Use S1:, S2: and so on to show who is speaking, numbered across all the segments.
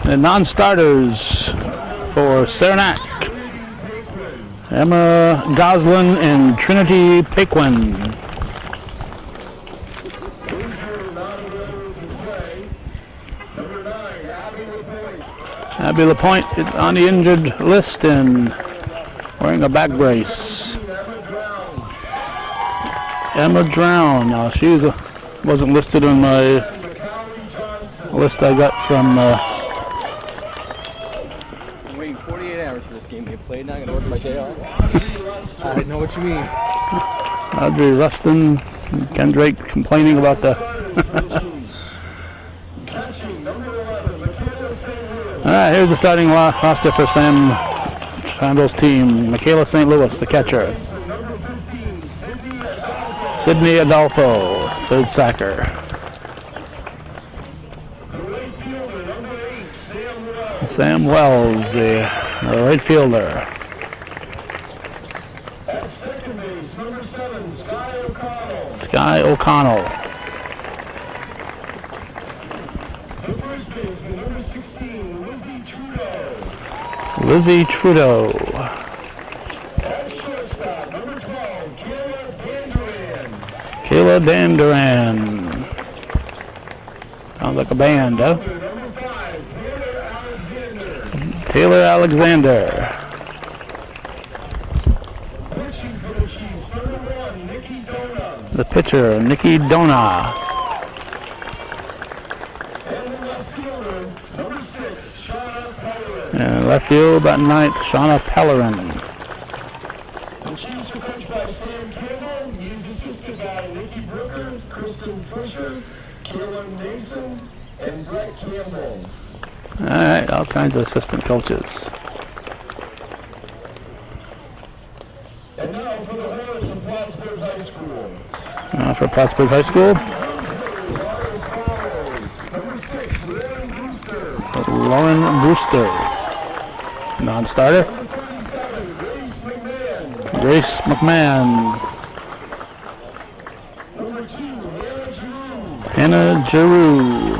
S1: The non-starters for Saranac, Emma Goslin and Trinity Paquin. Abby LaPointe is on the injured list and wearing a back brace. Emma Drown. Now she wasn't listed on my list I got from.
S2: I'm waiting 48 hours for this game to get played. Now I'm gonna order my day off. I know what you mean.
S1: Audrey Rustin, Ken Drake complaining about the. All right, here's the starting roster for Sam Chandler's team. Michaela St. Louis, the catcher. Sydney Adolfo, third sacker. Sam Wells, the right fielder.
S3: At second base, number 7, Sky O'Connell.
S1: Sky O'Connell.
S3: The first baseman, number 16, Lizzie Trudeau.
S1: Lizzie Trudeau.
S3: At shortstop, number 12, Kayla Danduran.
S1: Kayla Danduran. Sounds like a band, huh?
S3: Number 5,
S1: Taylor
S3: Taylor Alexander.
S1: Alexander.
S3: Pitching for the Chiefs, number 1, Nikki Dona.
S1: The pitcher, Nikki Dona.
S3: And the left fielder, number 6, Shauna Pellerin.
S1: And left field, about ninth, Shauna Pellerin.
S3: The Chiefs are coached by Sam Campbell. He's assisted by Nikki Brooker, Kristen Fisher, Kayla Mason, and Brett Campbell.
S1: All right, all kinds of assistant coaches.
S3: And now for the Hornets of Plattsburgh High School.
S1: For Plattsburgh High School,
S3: Number 6, Lauren Brewster.
S1: Lauren Brewster. Non-starter,
S3: Number 37, Grace McMahon.
S1: Grace McMahon.
S3: Number 2,
S1: Hannah
S3: Hannah Giroux.
S1: Giroux.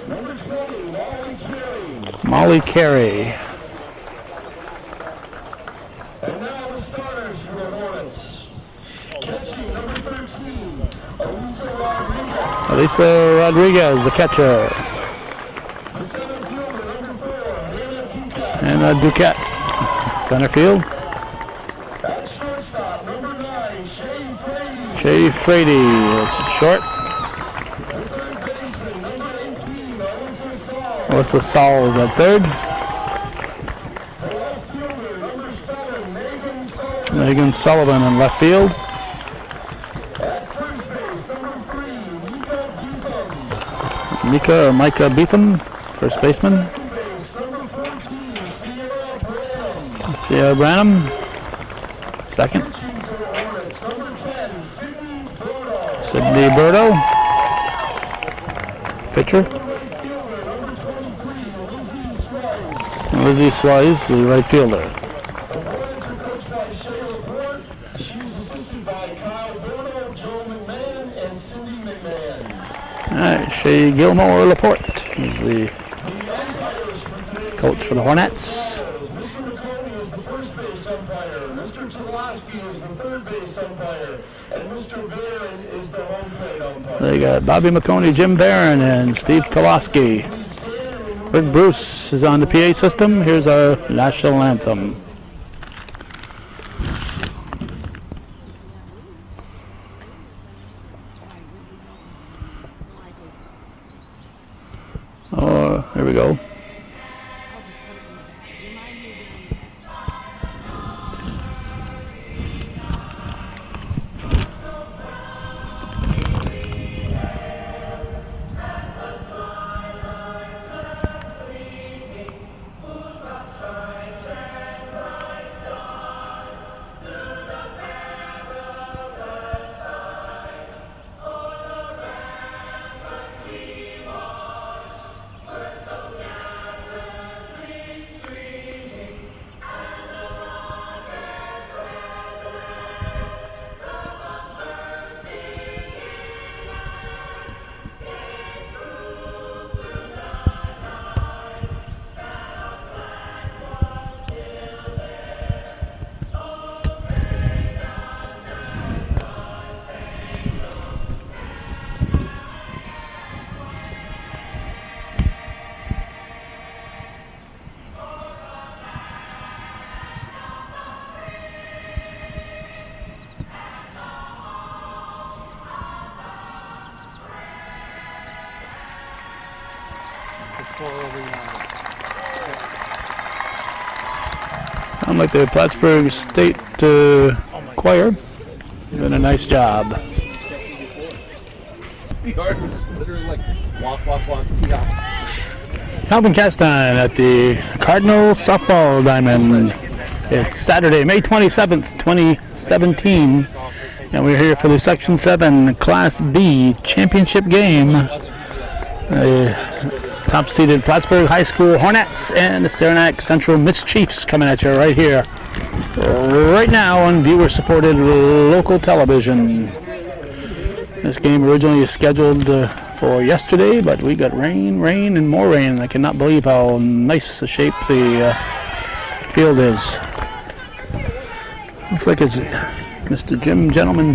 S3: Number 20, Molly Carey.
S1: Molly Carey.
S3: And now the starters for the Hornets. Catching, number 13, Elisa Rodriguez.
S1: Elisa Rodriguez, the catcher.
S3: The center fielder, number 4,
S1: Hannah
S3: Hannah Duquette.
S1: Duquette, center field.
S3: At shortstop, number 9, Shay Frady.
S1: Shay Frady, it's short.
S3: The third baseman, number 18, Alyssa Saul.
S1: Alyssa Saul is at third.
S3: The left fielder, number 7, Megan Sullivan.
S1: Megan Sullivan in left field.
S3: At first base, number 3, Mika Beetham.
S1: Micah Beetham, first baseman.
S3: Second base, number 14, Sierra Branham.
S1: Sierra Branham, second.
S3: Pitching for the Hornets, number 10, Sydney Bordeaux.
S1: Sydney Burdo, pitcher.
S3: The right fielder, number 23, Elizabeth Swice.
S1: Lizzie Swice, the right fielder.
S3: The Hornets are coached by Shayla Ford. She's assisted by Kyle Bordeaux, Joe McMahon, and Cindy McMahon.
S1: All right, Shay Gilmore Laporte is the
S3: The umpires for today's
S1: coach for the Hornets.
S3: Mr. McConey is the first base umpire, Mr. Tulaski is the third base umpire, and Mr. Barron is the home plate umpire.
S1: They got Bobby McConey, Jim Barron, and Steve Tulaski. Rick Bruce is on the PA system. Here's our national anthem. Oh, here we go. I'm like the Plattsburgh State Choir. Doing a nice job.
S2: Literally like walk, tee off.
S1: Calvin Castine at the Cardinal Softball Diamond. It's Saturday, May 27th, 2017. And we're here for the Section 7 Class B championship game. Top-seeded Plattsburgh High School Hornets and the Saranac Central Mischiefs coming at you right here, right now on viewer-supported local television. This game originally scheduled for yesterday, but we got rain, and more rain. I cannot believe how nice a shape the field is. Looks like it's Mr.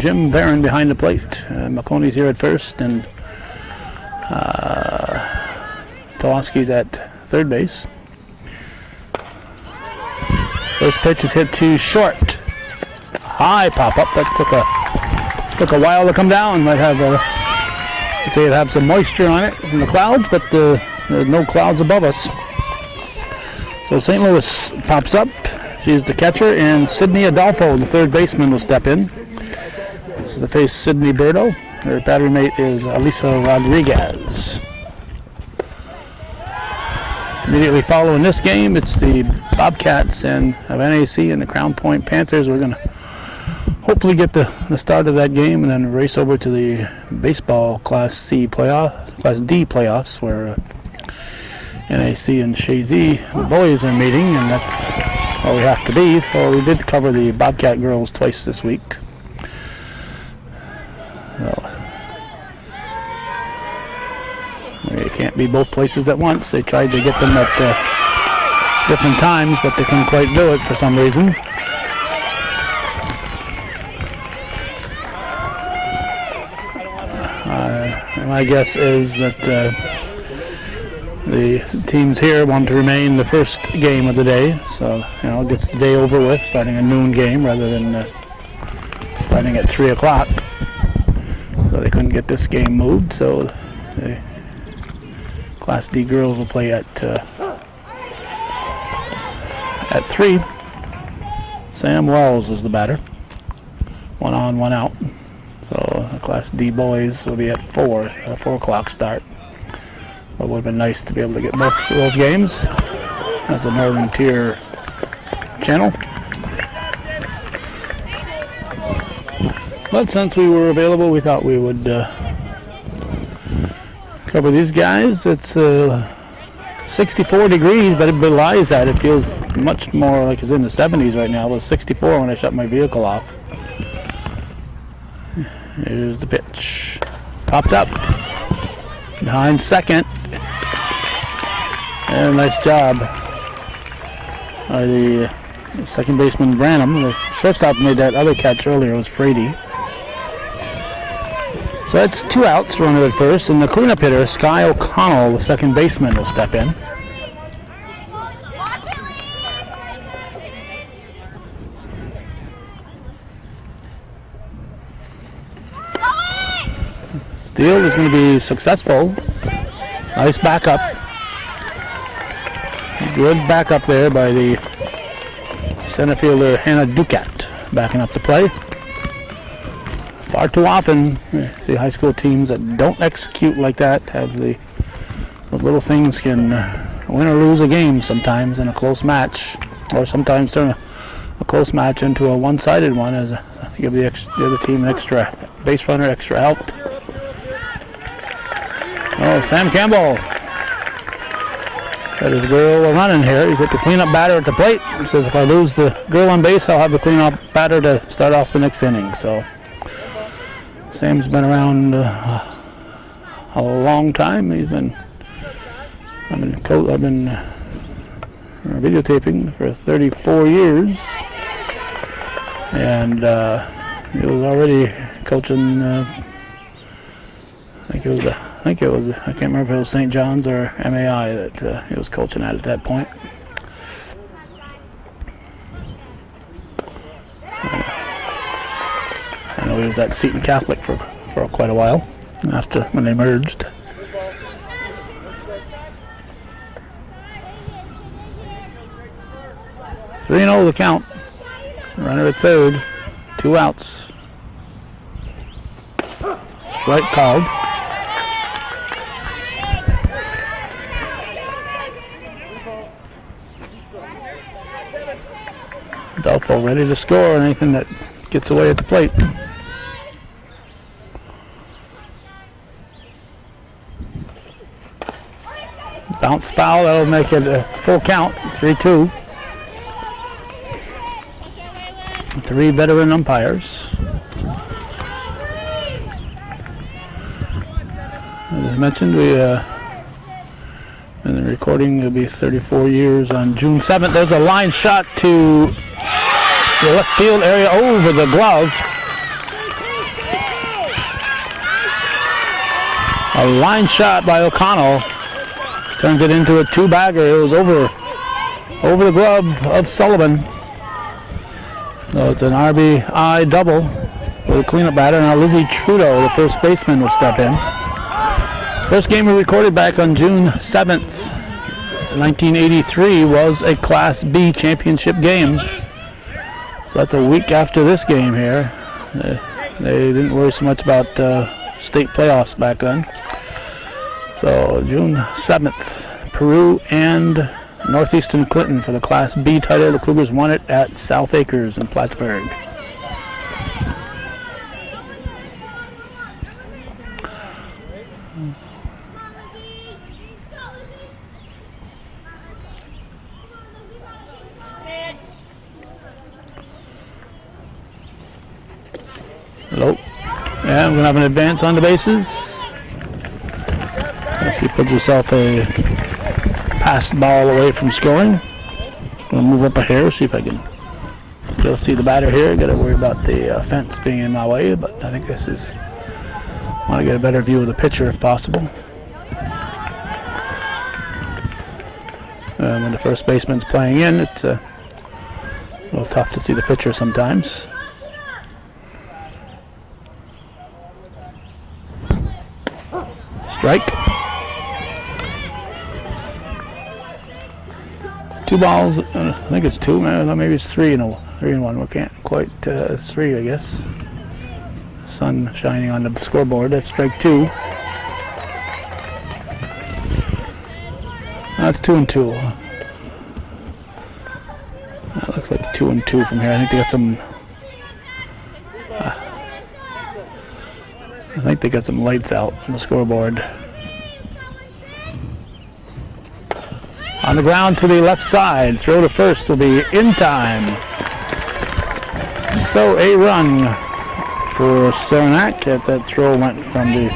S1: Jim Barron behind the plate. McConey's here at first, and Toloski's at third base. First pitch is hit too short. High pop up. That took a while to come down. Might have I'd say it have some moisture on it from the clouds, but there's no clouds above us. So St. Louis pops up. She's the catcher, and Sydney Adolfo, the third baseman, will step in. This is the face Sydney Birdo. Her battery mate is Elisa Rodriguez. Immediately following this game, it's the Bobcats of NAC and the Crown Point Panthers. We're going to hopefully get the start of that game and then race over to the baseball Class D playoffs, where NAC and Shazy boys are meeting, and that's where we have to be. So we did cover the Bobcat girls twice this week. Well, they can't be both places at once. They tried to get them at different times, but they couldn't quite do it for some reason. My guess is that the teams here want to remain the first game of the day, so it gets the day over with, starting a noon game rather than starting at 3 o'clock. So they couldn't get this game moved, so the Class D girls will play at 3. Sam Wells is the batter. 1 on, 1 out. So the Class D boys will be at 4 o'clock start. It would have been nice to be able to get both of those games as a Northern Tier channel. But since we were available, we thought we would cover these guys. It's 64 degrees, but it belies that. It feels much more like it's in the 70s right now. It was 64 when I shut my vehicle off. Here's the pitch. Popped up. Behind second. And a nice job by the second baseman Branham. The shortstop made that other catch earlier. It was Frady. So that's 2 outs, runner at first, and the cleanup hitter, Sky O'Connell, the second baseman, will step in. Steal is going to be successful. Nice backup. Good backup there by the center fielder Hannah Ducat, backing up the play. Far too often, you see high school teams that don't execute like that, those little things can win or lose a game sometimes in a close match, or sometimes turn a close match into a one-sided one as give the other team an extra base runner, extra out. Oh, Sam Campbell got his girl running here. He's at the cleanup batter at the plate. He says if I lose the girl on base, I'll have the cleanup batter to start off the next inning. So Sam's been around a long time. I've been videotaping for 34 years, and he was already coaching. I can't remember if it was St. John's or MAI that he was coaching at that point. I know he was at Seton Catholic for quite a while after when they merged. 3-0 the count. Runner at third. 2 outs. Strike called. Adolfo ready to score on anything that gets away at the plate. Bounce foul, that'll make it a full count, 3-2. 3 veteran umpires. As I mentioned, in the recording, it'll be 34 years on June 7th. There's a line shot to the left field area over the glove. A line shot by O'Connell turns it into a 2-bagger. It was over the glove of Sullivan. So it's an RBI double with a cleanup batter. Now Lizzie Trudeau, the first baseman, will step in. First game we recorded back on June 7th, 1983 was a Class B championship game. So that's a week after this game here. They didn't worry so much about state playoffs back then. So June 7th, Peru and Northeastern Clinton for the Class B title. The Cougars won it at South Acres in Plattsburgh. Hello. Yeah, we're going to have an advance on the bases. She puts herself a pass ball away from scoring. Going to move up a hair, see if I can still see the batter here. Got to worry about the fence being in my way, but I think this is, want to get a better view of the pitcher if possible. When the first baseman's playing in, it's a little tough to see the pitcher sometimes. Strike. 2 balls. I think it's 2. Maybe it's 3 and 1. We can't quite. It's 3, I guess. Sun shining on the scoreboard. That's strike 2. That's 2 and 2. That looks like 2 and 2 from here. I think they got some. I think they got some lights out on the scoreboard. On the ground to the left side. Throw to first will be in time. So a run for Saranac. That throw went from the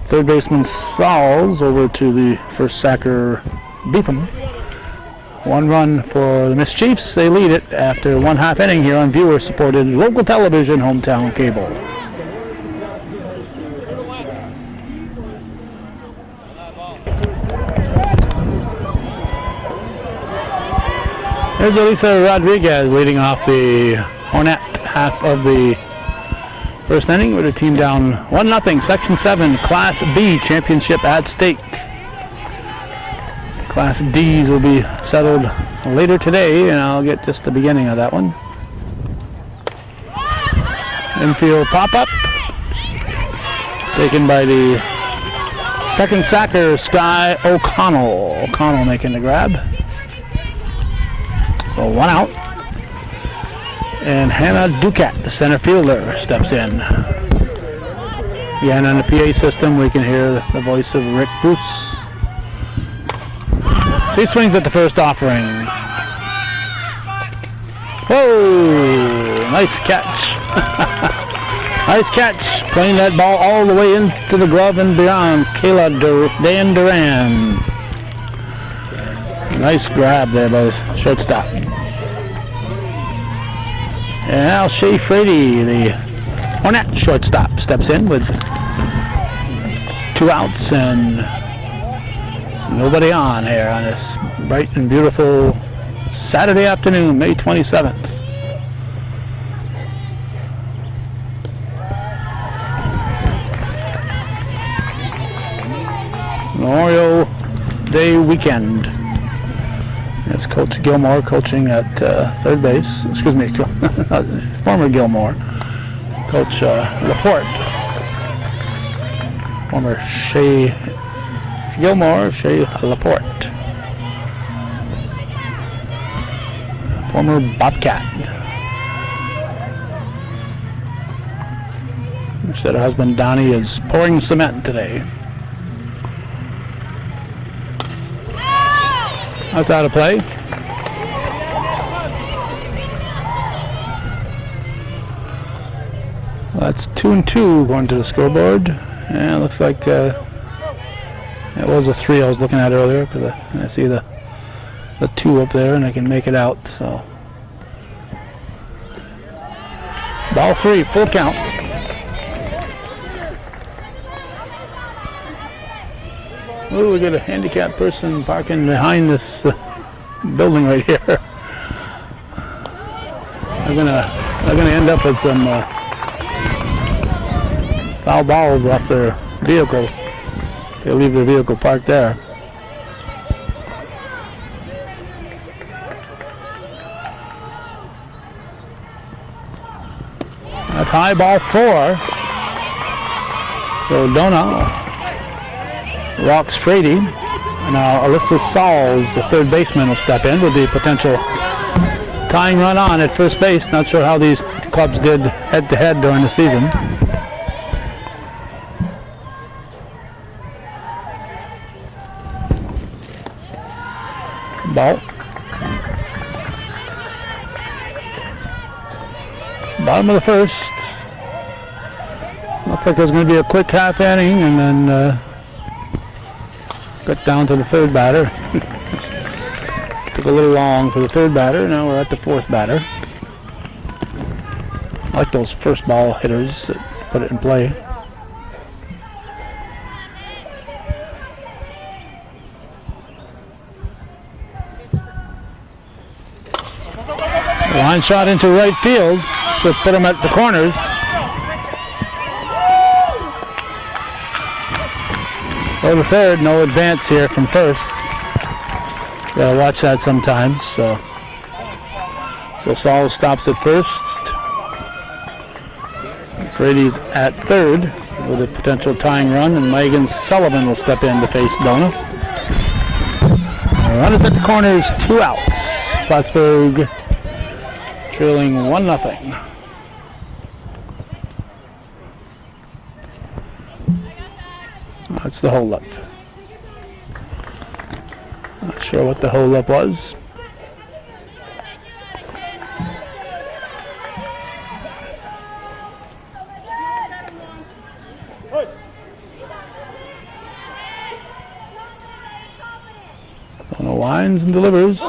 S1: third baseman Sauls over to the first sacker Beetham. 1 run for the Mischiefs. They lead it after 1/2 inning here on viewer-supported local television, Hometown Cable. There's Elisa Rodriguez leading off the Hornet half of the first inning with a team down 1-0. Section 7 Class B championship at stake. Class D's will be settled later today, and I'll get just the beginning of that one. Infield pop-up. Taken by the second sacker, Sky O'Connell. O'Connell making the grab. So 1 out. And Hannah Ducat, the center fielder, steps in. Again, on the PA system, we can hear the voice of Rick Bruce. She swings at the first offering. Whoa! Nice catch. Nice catch. Playing that ball all the way into the glove and beyond. Kayla Dan Duran. Nice grab there by the shortstop. And now Shea Frady, the Hornet shortstop, steps in with 2 outs and nobody on here on this bright and beautiful Saturday afternoon, May 27th. Memorial Day weekend. It's Coach Gilmore coaching at third base. Excuse me, former Gilmore. Coach Laporte. Former Shea Gilmore, Shea Laporte. Former Bobcat. She said her husband Donnie is pouring cement today. That's out of play. Well, that's 2-2 going to the scoreboard. And it looks like it was a 3 I was looking at earlier because I see the 2 up there and I can make it out. So ball 3, full count. Oh, we got a handicapped person parking behind this building right here. They're gonna end up with some foul balls off their vehicle. They leave their vehicle parked there. That's high, ball 4. So Dona walks Frady. Now Alyssa Sauls, the third baseman, will step in with the potential tying run on at first base. Not sure how these clubs did head-to-head during the season. Ball. Bottom of the first. Looks like there's going to be a quick half inning and then got down to the third batter. Took a little long for the third batter. Now we're at the fourth batter. I like those first ball hitters that put it in play. Line shot into right field, so put them at the corners. Go to third, no advance here from first. Gotta watch that sometimes. So Saul stops at first. Frady's at third with a potential tying run, and Megan Sullivan will step in to face Dona. Runners at the corners, 2 outs. Plattsburgh trailing 1-0. That's the hold-up. Not sure what the hold-up was. Dona winds and delivers.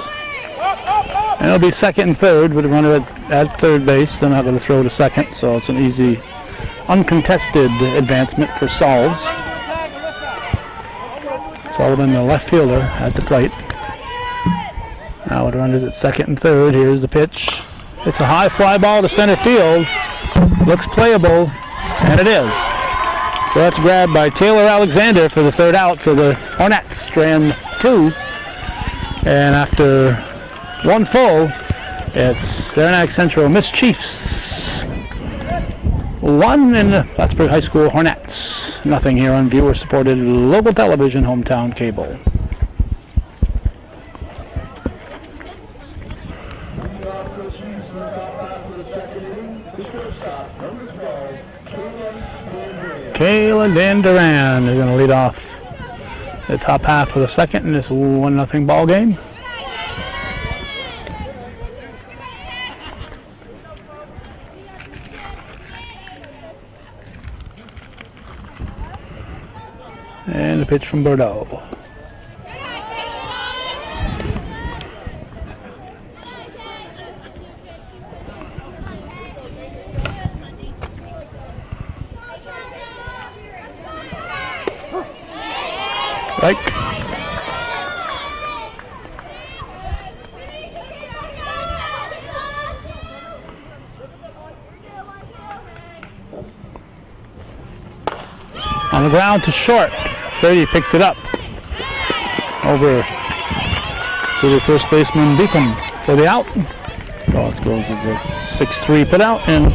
S1: And it'll be second and third with a runner at third base. They're not going to throw to second, so it's an easy, uncontested advancement for Sauls. Sullivan, the left fielder, at the plate. Now with runners at second and third. Here's the pitch. It's a high fly ball to center field. Looks playable, and it is. So that's grabbed by Taylor Alexander for the third out. So the Hornets strand 2. And after 1 full, it's Saranac Central Mischiefs 1 in the Plattsburgh High School Hornets. Nothing here on viewer-supported local television, hometown cable. Kayla Danduran is going to lead off the top half of the second in this 1-0 ball game. And the pitch from Bordeaux. Right. On the ground to short. 30 picks it up over to the first baseman Beetham for the out. Draw it goes as a 6-3 put out, and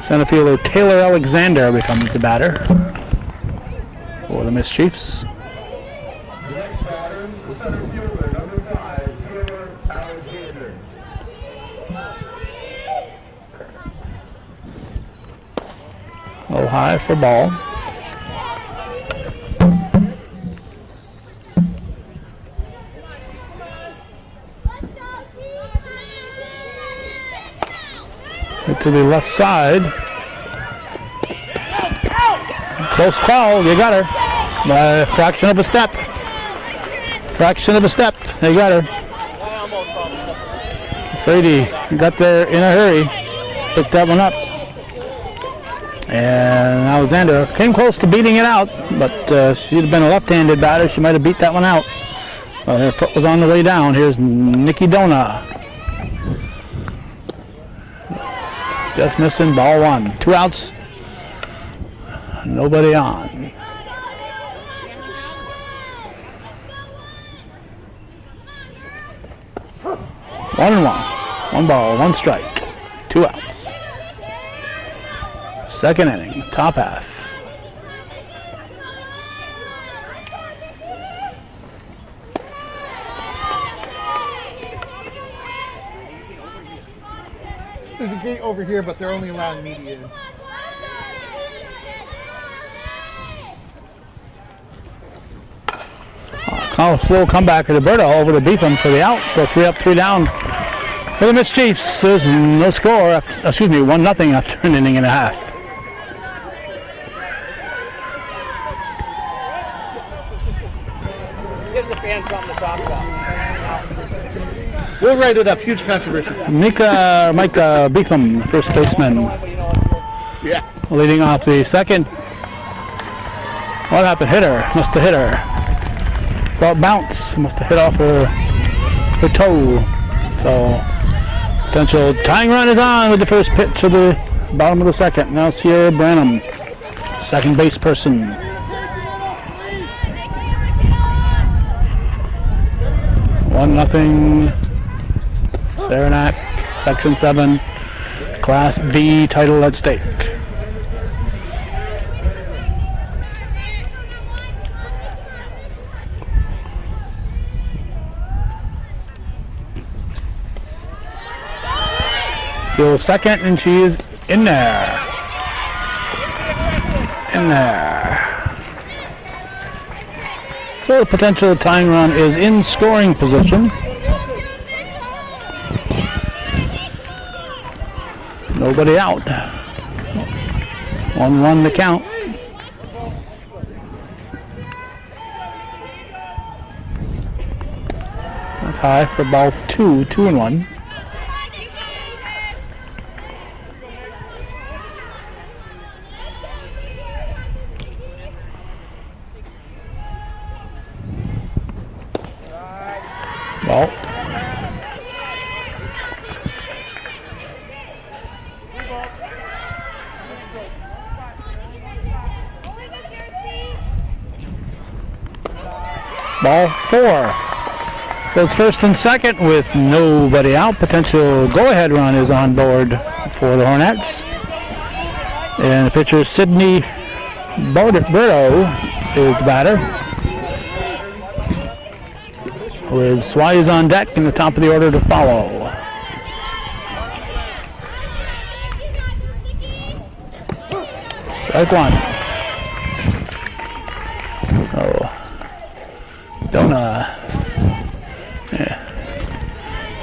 S1: center fielder Taylor Alexander becomes the batter for the Mischiefs.
S3: The next batter, the center fielder, number 5, Taylor Alexander.
S1: Low high for ball. Hit to the left side. Close call. You got her. By a fraction of a step. Fraction of a step. You got her. Afraid he got there in a hurry. Picked that one up. And Alexander came close to beating it out, but she'd have been a left-handed batter. She might have beat that one out. But her foot was on the way down. Here's Nikki Dona. Just missing, ball 1. 2 outs. Nobody on. 1-1. 1 ball, 1 strike. 2 outs. Second inning, top half.
S2: There's a gate over here, but they're only allowing media in.
S1: Slow comeback of Roberto over to Beetham for the out. So 3 up, 3 down for the Mischiefs. There's no score. 1-0 after an inning and a half.
S2: Gives the fans something to talk about. We'll write it up. Huge controversy.
S1: Mike Beetham, first baseman,
S2: Yeah.
S1: leading off the second. What happened? Hit her. Must have hit her. Saw it bounce. Must have hit off her toe. So potential tying run is on with the first pitch of the bottom of the second. Now Sierra Branham, second base person. One nothing. Saranac, Section 7, Class B title at stake. Still second, and she is in there. In there. So the potential tying run is in scoring position. Nobody out. 1-1 to count. That's high for ball 2, 2-1. Ball. Ball 4. So it's first and second with nobody out. Potential go-ahead run is on board for the Hornets. And the pitcher Sydney Berto is the batter. With Swise on deck in the top of the order to follow. Strike 1.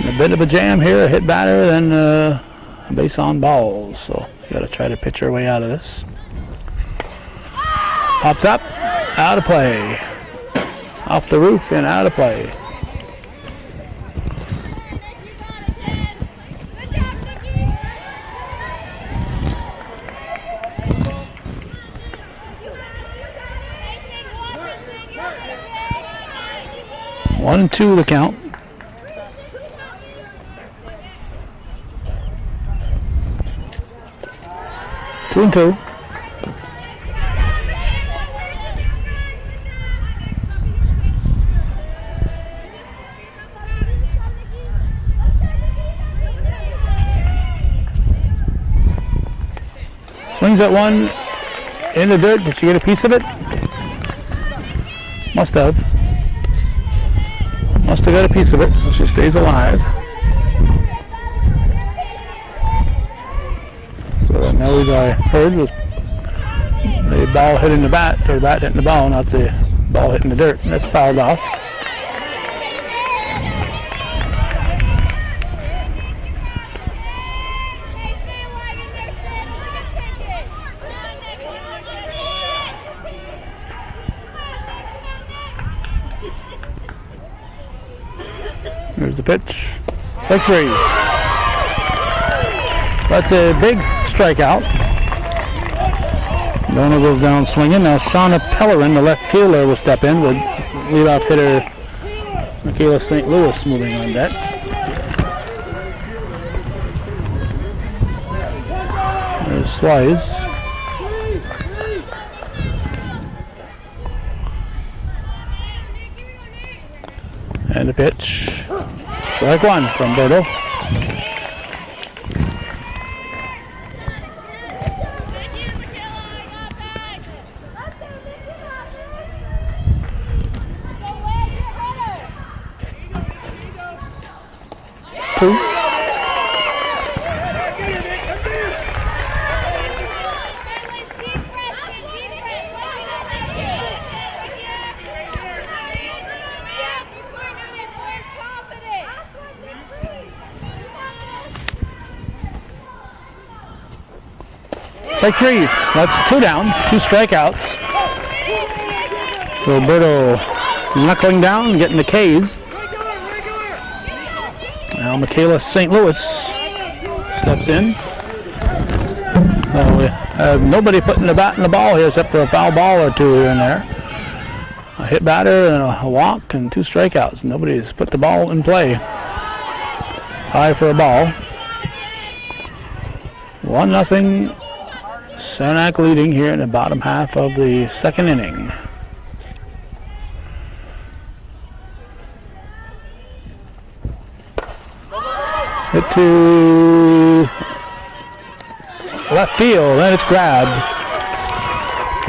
S1: A bit of a jam here, a hit batter, then base on balls. So you got to try to pitch your way out of this. Pops up, out of play. Off the roof and out of play. One and 2 the count. Two and 2. swings at one in the dirt. Did she get a piece of it? Must have. Must have got a piece of it. So she stays alive. So that noise I heard was the ball hitting the bat, or the bat hitting the ball, not the ball hitting the dirt. And that's fouled off. Here's the pitch. Strike 3. That's a big strikeout. Donna goes down swinging. Now Shauna Pellerin, the left fielder, will step in with leadoff hitter Michaela St. Louis moving on deck. There's Swise. And the pitch. Strike 1 from Berto. Strike 3. That's 2 down, 2 strikeouts. So Berto knuckling down and getting the K's. Now Michaela St. Louis steps in. So we have nobody putting the bat in the ball here except for a foul ball or 2 here and there. A hit batter and a walk and 2 strikeouts. Nobody's put the ball in play. It's high for a ball. 1-0. Saranac leading here in the bottom half of the second inning. Hit to left field, and it's grabbed.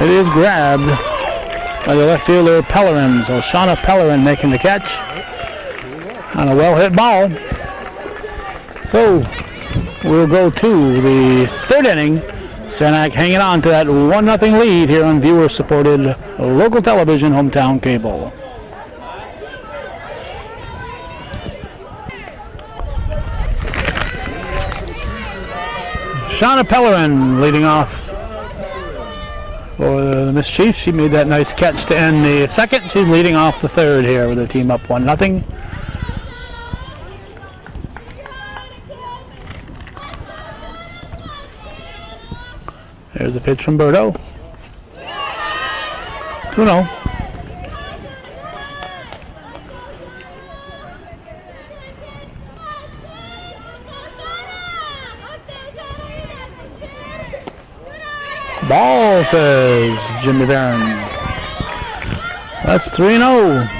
S1: It is grabbed by the left fielder Pellerin. So Shauna Pellerin making the catch on a well-hit ball. So we'll go to the third inning. Saranac hanging on to that 1-0 lead here on viewer-supported local television, Hometown Cable. Shauna Pellerin leading off for the Miss Chiefs. She made that nice catch to end the second. She's leading off the third here with her team up 1-0. There's a pitch from Berto. 2-0. Ball, says Jimmy Barron. That's 3-0.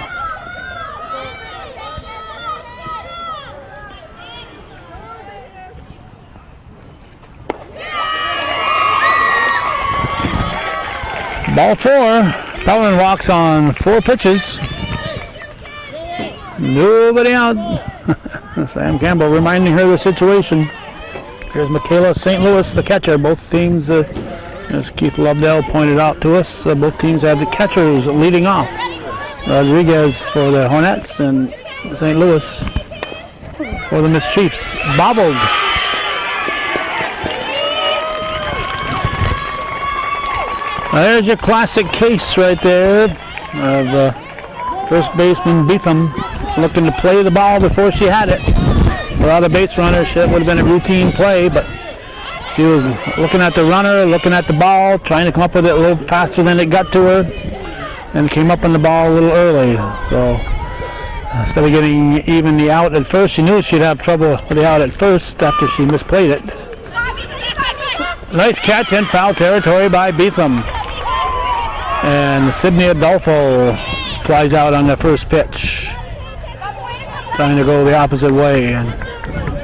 S1: Ball 4. Pellerin walks on 4 pitches. Nobody out. Sam Campbell reminding her of the situation. Here's Michaela St. Louis, the catcher. Both teams, as Keith Lovedale pointed out to us, both teams have the catchers leading off. Rodriguez for the Hornets and St. Louis for the Miss Chiefs. Bobbled. There's your classic case right there of first baseman Beetham looking to play the ball before she had it. Without a base runner, it would have been a routine play, but she was looking at the runner, looking at the ball, trying to come up with it a little faster than it got to her, and came up on the ball a little early. So instead of getting even the out at first, she knew she'd have trouble with the out at first after she misplayed it. Nice catch in foul territory by Beetham. And Sydney Adolfo flies out on the first pitch, trying to go the opposite way. And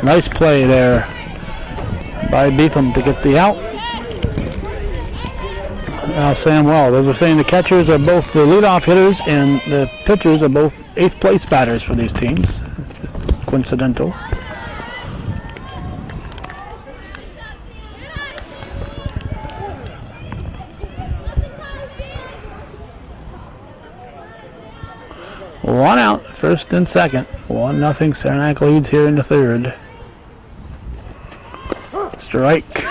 S1: nice play there by Beetham to get the out. Sam Wells. As we're saying, the catchers are both the leadoff hitters and the pitchers are both 8th place batters for these teams. Coincidental. One out, first and second. 1-0. Saranac leads here in the third. Strike.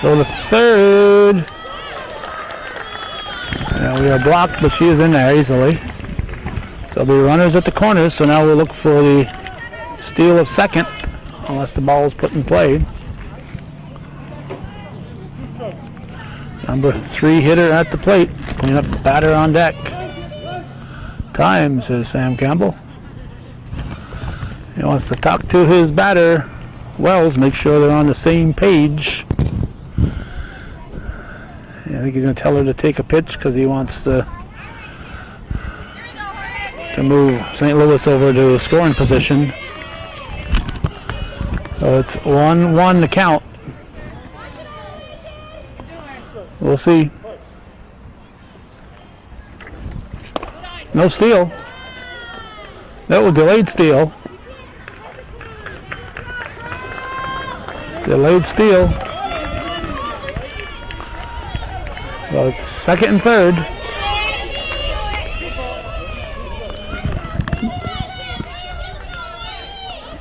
S1: Go to third. And we are blocked, but she is in there easily. So there'll be runners at the corners. So now we'll look for the steal of second, unless the ball is put in play. Number 3 hitter at the plate. Clean up batter on deck. Time, says Sam Campbell. He wants to talk to his batter, Wells, make sure they're on the same page. I think he's going to tell her to take a pitch because he wants to move St. Louis over to scoring position. So it's 1-1 to count. We'll see. No steal. No, delayed steal. Delayed steal. Well, it's second and third.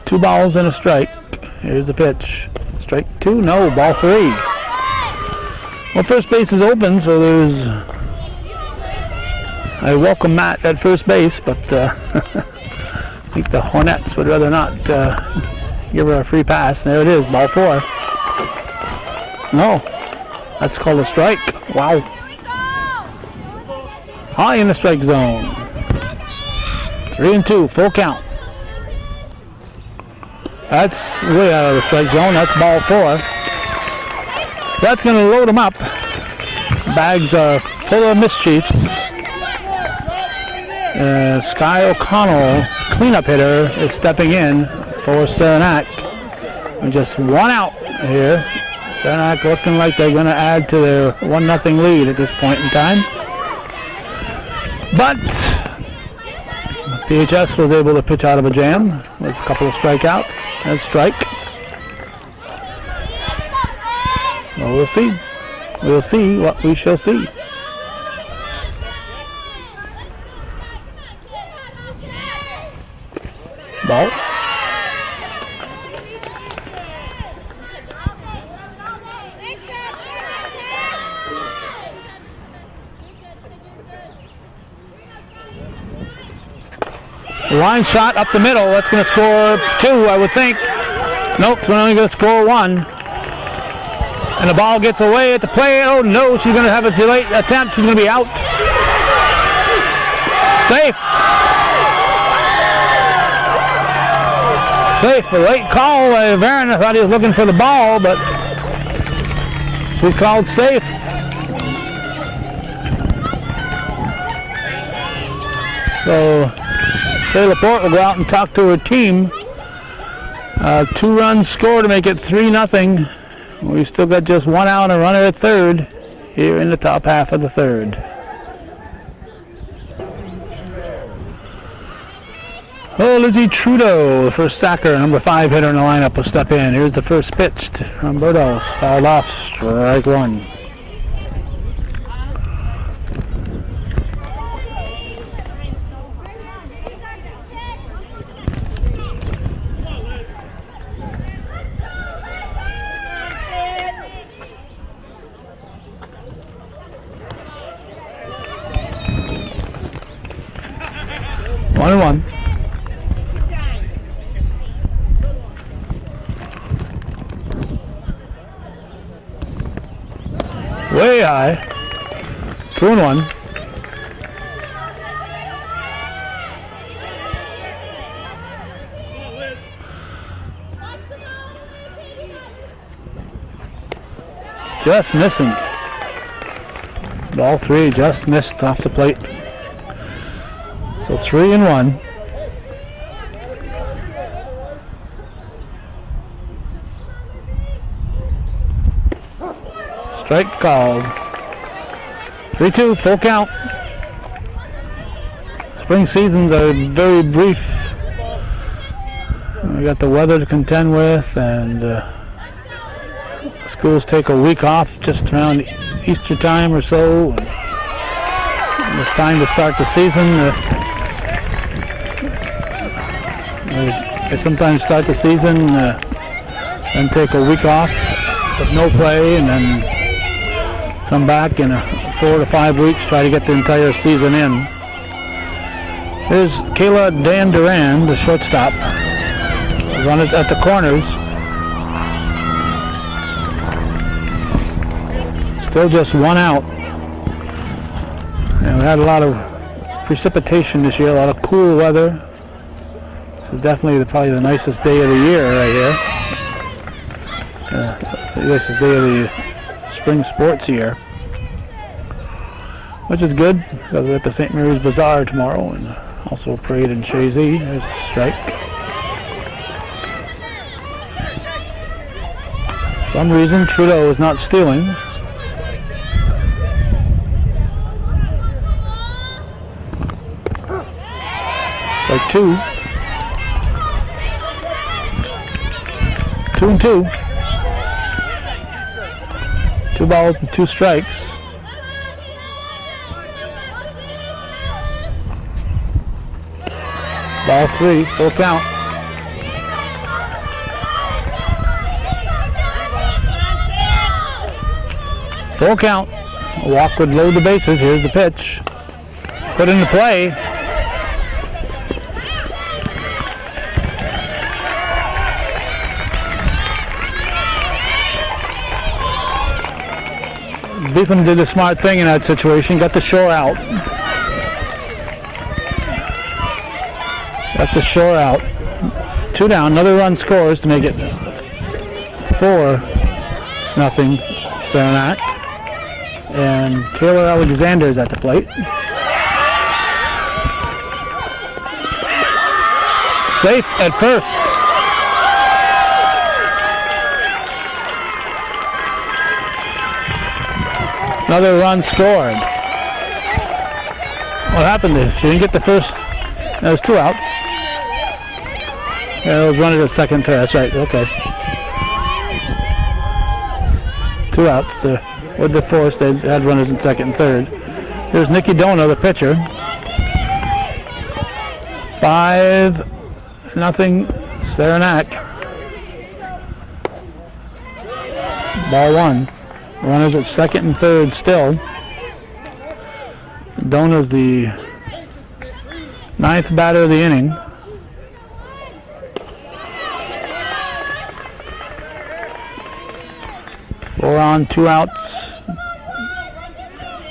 S1: Two balls and a strike. Here's the pitch. Strike 2, no, ball 3. Well, first base is open, so there's a welcome mat at first base, but I think the Hornets would rather not give her a free pass. There it is, ball 4. No, that's called a strike. Wow. High in the strike zone. 3-2, full count. That's way out of the strike zone. That's ball 4. That's going to load them up. Bags are full of mischiefs. Sky O'Connell, cleanup hitter, is stepping in for Saranac. And just 1 out here. Saranac looking like they're going to add to their 1-0 lead at this point in time. But PHS was able to pitch out of a jam with a couple of strikeouts and a strike. Well, we'll see. We'll see what we shall see. Ball. Line shot up the middle. That's going to score 2, I would think. Nope, it's only going to score 1. And the ball gets away at the plate. Oh no, she's going to have a delayed attempt. She's going to be out. Safe. Safe. A late call. Varon, I thought he was looking for the ball, but she's called safe. So Shea Laporte will go out and talk to her team. 2 runs score to make it 3-0. We've still got just 1 out and a runner at third here in the top half of the third. Oh, Lizzie Trudeau, the first sacker, number 5 hitter in the lineup, will step in. Here's the first pitch from Berdos. Fouled off, strike 1. One and 1. Way high. 2 and 1. Just missing. Ball 3 just missed off the plate. So 3 and 1. Strike called. 3-2, full count. Spring seasons are very brief. We got the weather to contend with, and schools take a week off just around Easter time or so. And it's time to start the season. They sometimes start the season and take a week off with no play, and then come back in 4 to 5 weeks, try to get the entire season in. Here's Kayla Dan Duran, the shortstop. Runners at the corners. Still just one out. And we had a lot of precipitation this year, a lot of cool weather. This is definitely probably the nicest day of the year right here. The nicest day of the spring sports year. Which is good, because we're at the St. Mary's Bazaar tomorrow, and also a parade in Chazy. There's a strike. For some reason, Trudeau is not stealing. Like 2. 2-2. 2 balls and 2 strikes. Ball 3, full count. Full count. A walk would load the bases. Here's the pitch. Put into play. Beetham did a smart thing in that situation. Got the shore out. Got the shore out. 2 down. Another run scores to make it 4-0 Saranac. And Taylor Alexander is at the plate. Safe at first. Another run scored. What happened is she didn't get the first. There was 2 outs. Yeah, it was running at second, third. That's right. Okay. 2 outs. With the force, they had runners in second and third. Here's Nikki Dona, the pitcher. 5-0 Saranac. Ball 1. Runners at second and third still. Dona's the 9th batter of the inning. Four on, 2 outs.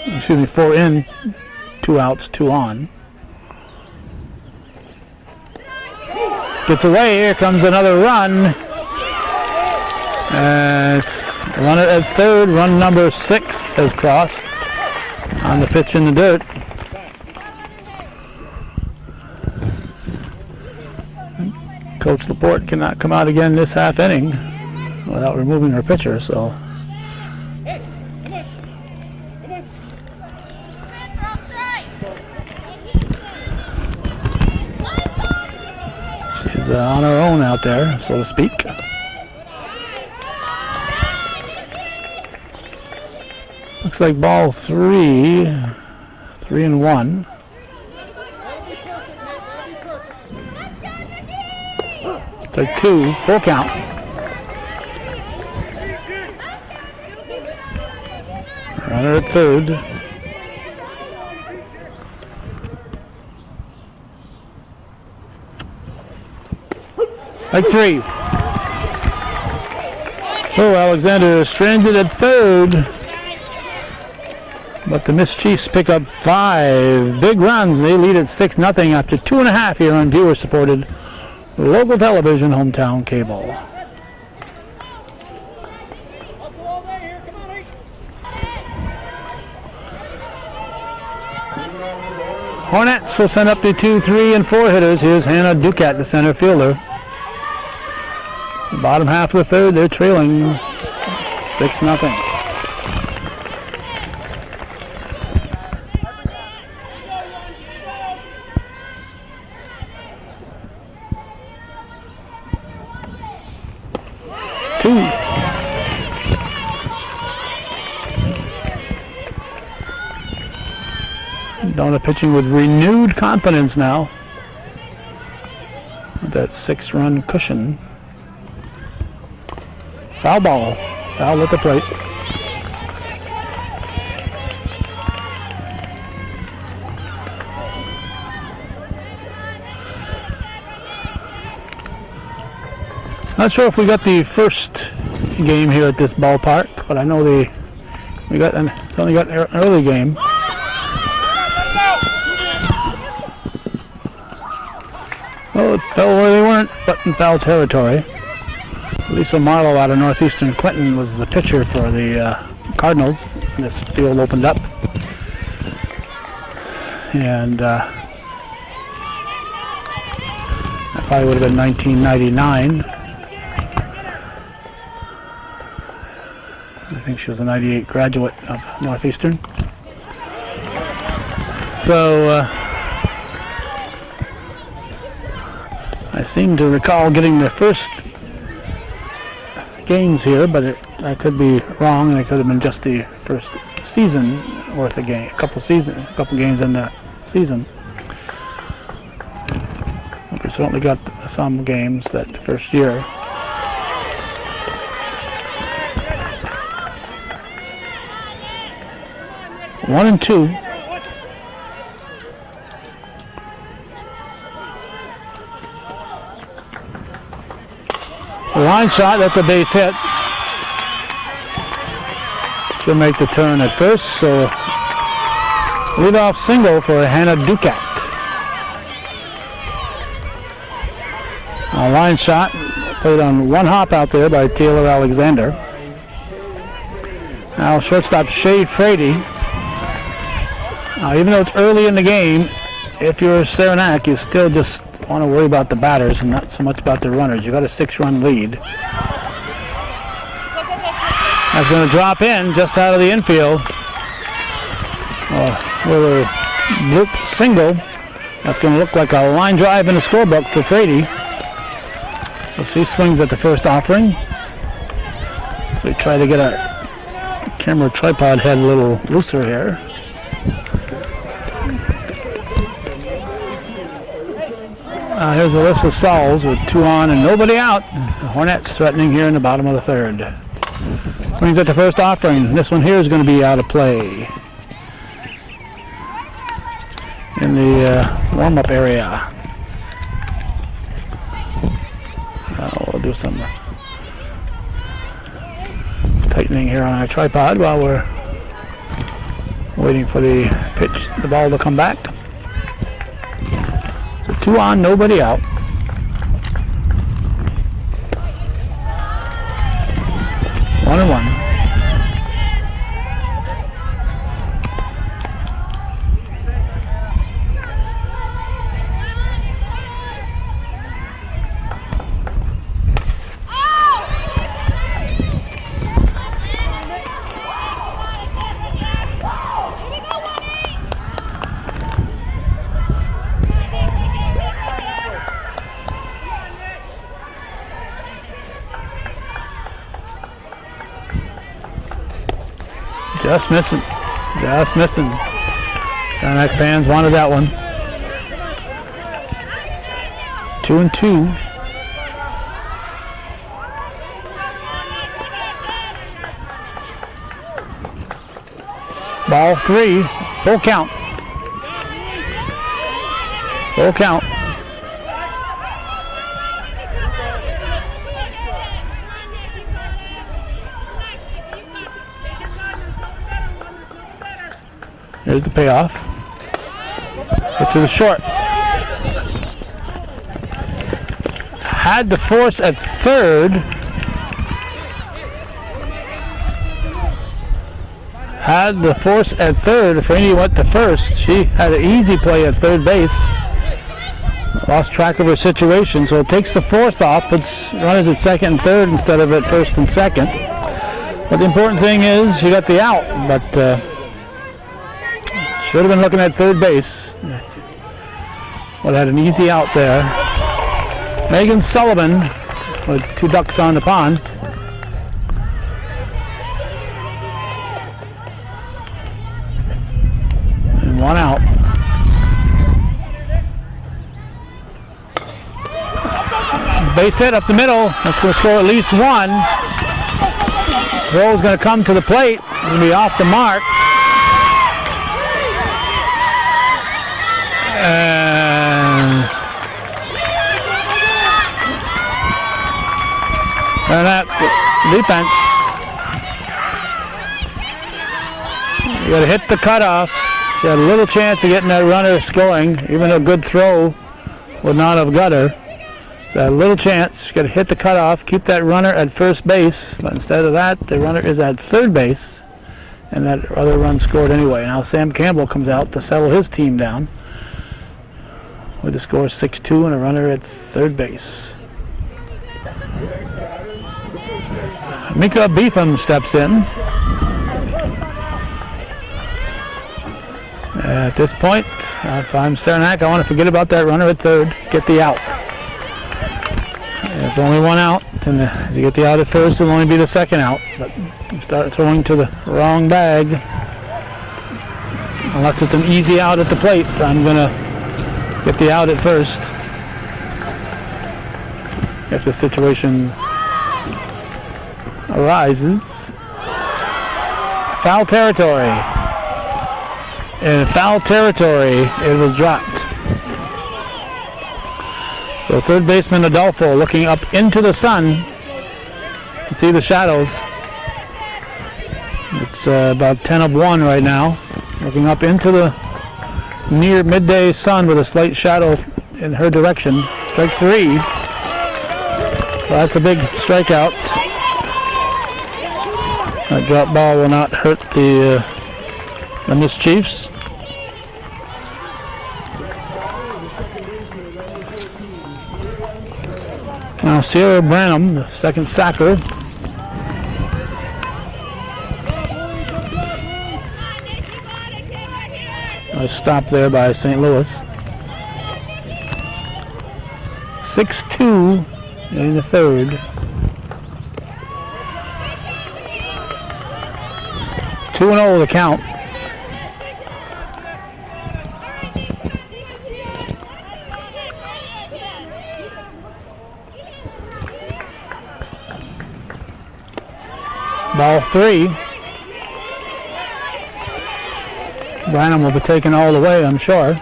S1: Excuse me, 4 in, 2 outs, 2 on. Gets away. Here comes another run. It's runner at third. Run number 6 has crossed on the pitch in the dirt. Coach Laporte cannot come out again this half inning without removing her pitcher, so. She's on her own out there, so to speak. Looks like ball 3, 3-1. Strike 2, full count. Runner at third. Strike 3. So Alexander is stranded at third. But the Miss Chiefs pick up 5 big runs. They lead at 6-0 after 2.5 here on viewer-supported local television, hometown cable. Hornets will send up to 2, 3, and 4 hitters. Here's Hannah Ducat, the center fielder. Bottom half of the third, they're trailing 6-0. 2. Donna pitching with renewed confidence now. With that 6-run cushion. Foul ball. Foul at the plate. Not sure if we got the first game here at this ballpark, but I know we only got an early game. Well, it fell where they weren't, but in foul territory. Lisa Marlowe out of Northeastern Clinton was the pitcher for the Cardinals. This field opened up, and that probably would have been 1999. I think she was a 98 graduate of Northeastern. So I seem to recall getting the first games here, but I could be wrong, and it could have been just the first season worth of game, a couple games in the season. But we certainly got some games that first year. One and two. Line shot, that's a base hit. She'll make the turn at first, so leadoff single for Hannah Ducat. A line shot played on one hop out there by Taylor Alexander. Now shortstop Shay Frady. Even though it's early in the game, if you're Saranac, you still just want to worry about the batters and not so much about the runners. You got a 6-run lead. That's going to drop in just out of the infield. With a bloop single. That's going to look like a line drive in the scorebook for Frady. So she swings at the first offering. So we try to get a camera tripod head a little looser here. Here's Alyssa Sauls with 2 on and nobody out. The Hornets threatening here in the bottom of the 3rd. Swings at the first offering. This one here is going to be out of play in the warm-up area. We'll do some tightening here on our tripod while we're waiting for the ball to come back. 2 on, nobody out. 1-1. Just missing. Just missing. Saranac fans wanted that one. 2-2. Ball 3. Full count. Full count. Here's the payoff. Hit to the short. Had the force at third. Had the force at third. If Rainey went to first, she had an easy play at third base. Lost track of her situation, so it takes the force off, puts runners at second and third instead of at first and second. But the important thing is she got the out, but should have been looking at third base. Would have had an easy out there. Megan Sullivan with 2 ducks on the pond. 1 out. Base hit up the middle. That's going to score at least 1. Throw is going to come to the plate. It's going to be off the mark. And that defense. You got to hit the cutoff. She had a little chance of getting that runner scoring. Even a good throw would not have got her. So a little chance. Got to hit the cutoff, keep that runner at first base. But instead of that, the runner is at third base. And that other run scored anyway. Now Sam Campbell comes out to settle his team down with the score 6-2 and a runner at third base. Mika Beetham steps in. At this point, if I'm Saranac, I want to forget about that runner at third, get the out. There's only 1 out, and if you get the out at first, it'll only be the second out. But you start throwing to the wrong bag. Unless it's an easy out at the plate, I'm going to get the out at first. If the situation arises. Foul territory. In foul territory, it was dropped. So third baseman Adolfo looking up into the sun. You can see the shadows. It's about 10 of 1 right now. Looking up into the near midday sun with a slight shadow in her direction. Strike 3. So that's a big strikeout. That drop ball will not hurt the Mischiefs. Now Sierra Branham, the second sacker. A stop there by St. Louis. 6-2 in the third. 2-0 the count. Ball 3. Branham will be taken all the way, I'm sure.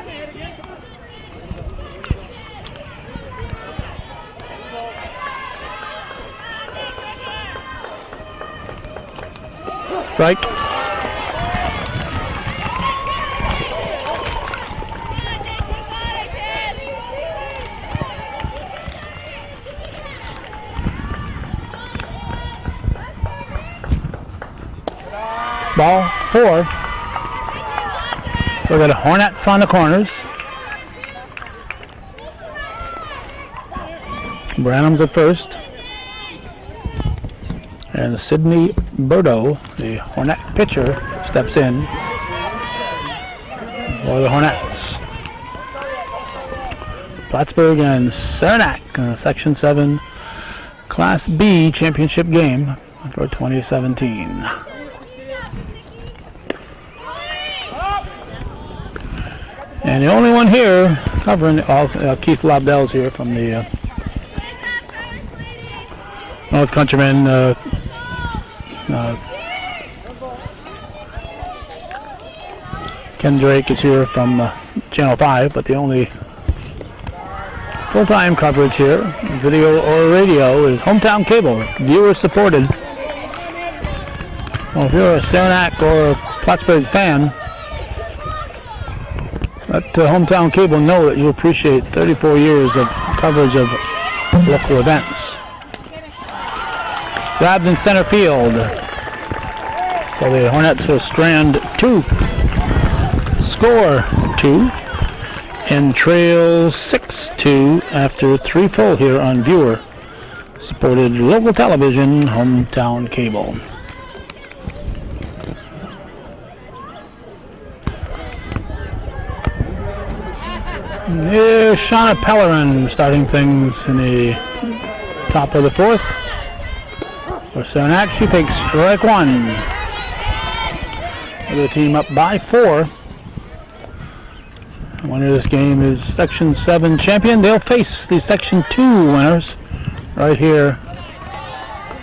S1: Strike. Ball 4. So we got Hornets on the corners. Branham's at first. And Sidney Burdo, the Hornet pitcher, steps in for the Hornets. Plattsburgh and Saranac, Section 7 Class B championship game for 2017. And the only one here covering, Keith Lobdell's here from the North Countryman. Ken Drake is here from Channel 5, but the only full-time coverage here, video or radio, is Hometown Cable, viewer supported. Well, if you're a Saranac or a Plattsburgh fan, let Hometown Cable know that you appreciate 34 years of coverage of local events. Grabbed in center field. So the Hornets will strand 2, score 2, and trail 6-2 after 3 full here on viewer supported local television, Hometown Cable. Here's Shauna Pellerin starting things in the top of the 4th. For Saranac, she takes strike 1. The team up by 4. Winner of this game is Section 7 champion. They'll face the Section 2 winners right here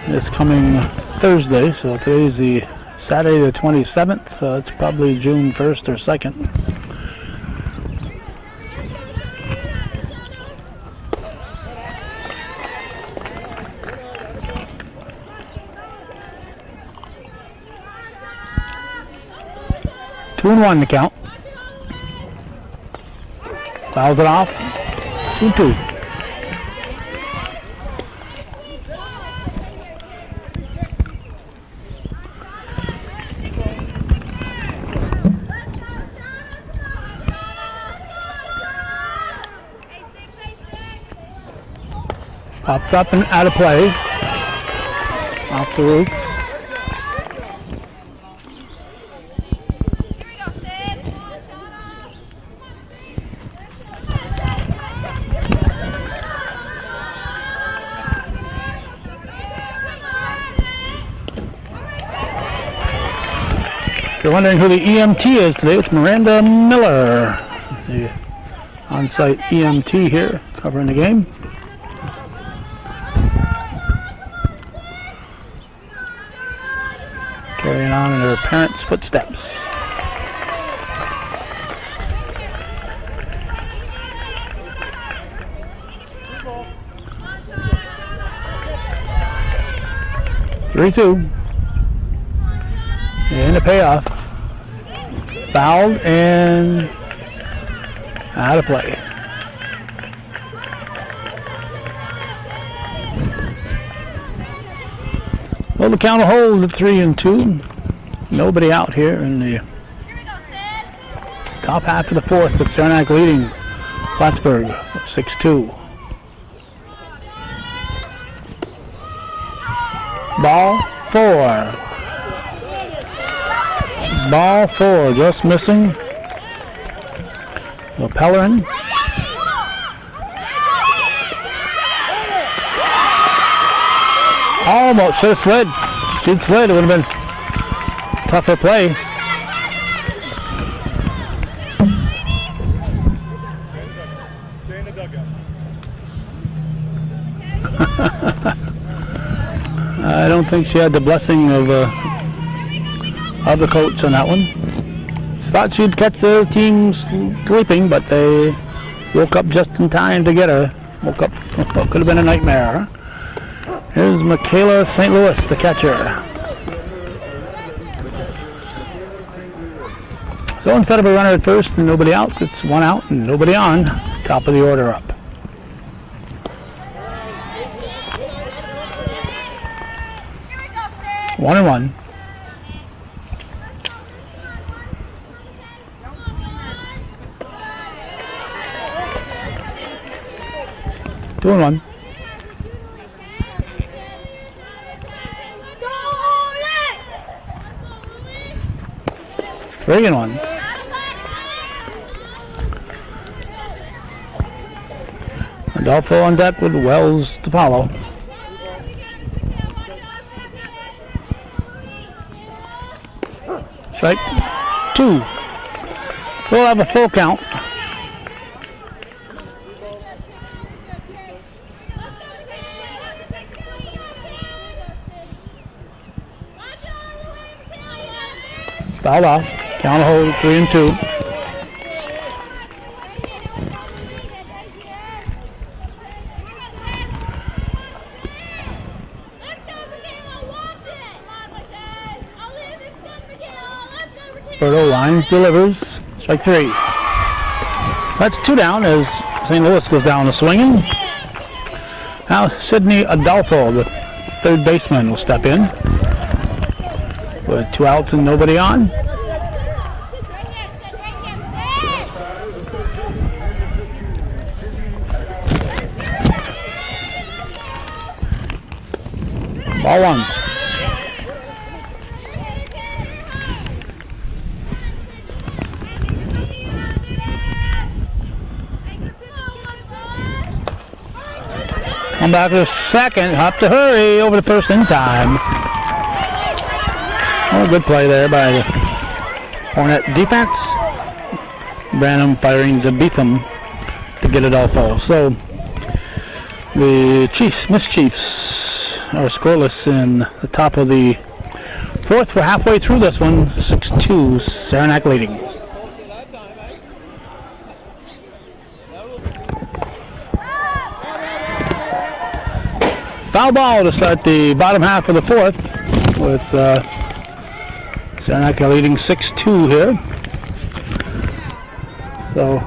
S1: this coming Thursday. So today is the Saturday the 27th. It's probably June 1st or 2nd. Two and one to count. Fouls it off. 2-2. Pops up and out of play. Off the roof. If you're wondering who the EMT is today, it's Miranda Miller, the on-site EMT here covering the game. Carrying on in her parents' footsteps. Three-two. And a payoff. Fouled and out of play. Well, the count holds at 3-2. Nobody out here in the top half of the fourth with Saranac leading Plattsburgh 6-2. Ball four. Ball four, just missing. Pellerin. Almost should have slid. She'd slid. It would have been tougher play. I don't think she had the blessing of the coach on that one. Thought she'd catch the team sleeping, but they woke up just in time to get her. Woke up. Could have been a nightmare. Here's Michaela St. Louis, the catcher. So instead of a runner at first and nobody out, it's one out and nobody on. Top of the order up. One and one. Two and one. Three and one. Adolfo on deck with Wells to follow. Strike two. So we'll have a full count. Foul off. Count a hold, 3-2. Berto lines, delivers. Strike three. That's two down as St. Louis goes down to swinging. Now Sydney Adolfo, the third baseman, will step in. With two outs and nobody on. Ball one. Come back to second. Have to hurry over the first in time. Oh, good play there by the Hornet defense. Branham firing to Beetham to get it all full. So the Miss Chiefs are scoreless in the top of the fourth. We're halfway through this one. 6-2, Saranac leading. Foul ball to start the bottom half of the fourth, with Saranac leading 6-2 here. So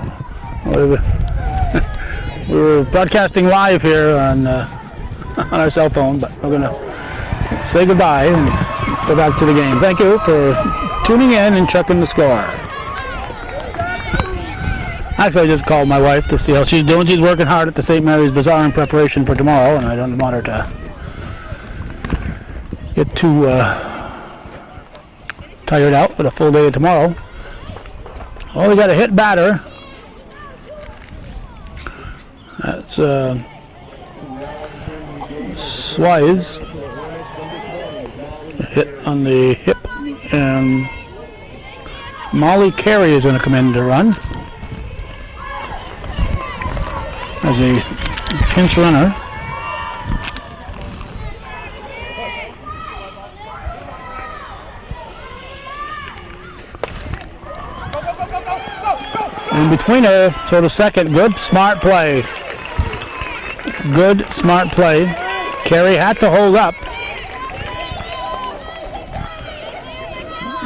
S1: we were broadcasting live here on our cell phone, but we're gonna say goodbye and go back to the game. Thank you for tuning in and checking the score. Actually, I just called my wife to see how she's doing. She's working hard at the St. Mary's Bazaar in preparation for tomorrow, and I don't want her to get too tired out with a full day of tomorrow. Well, we got a hit batter. That's Swise. A hit on the hip, and Molly Carey is going to come in to run as a pinch runner. In between her, throw to second. Good, smart play. Good, smart play. Carey had to hold up.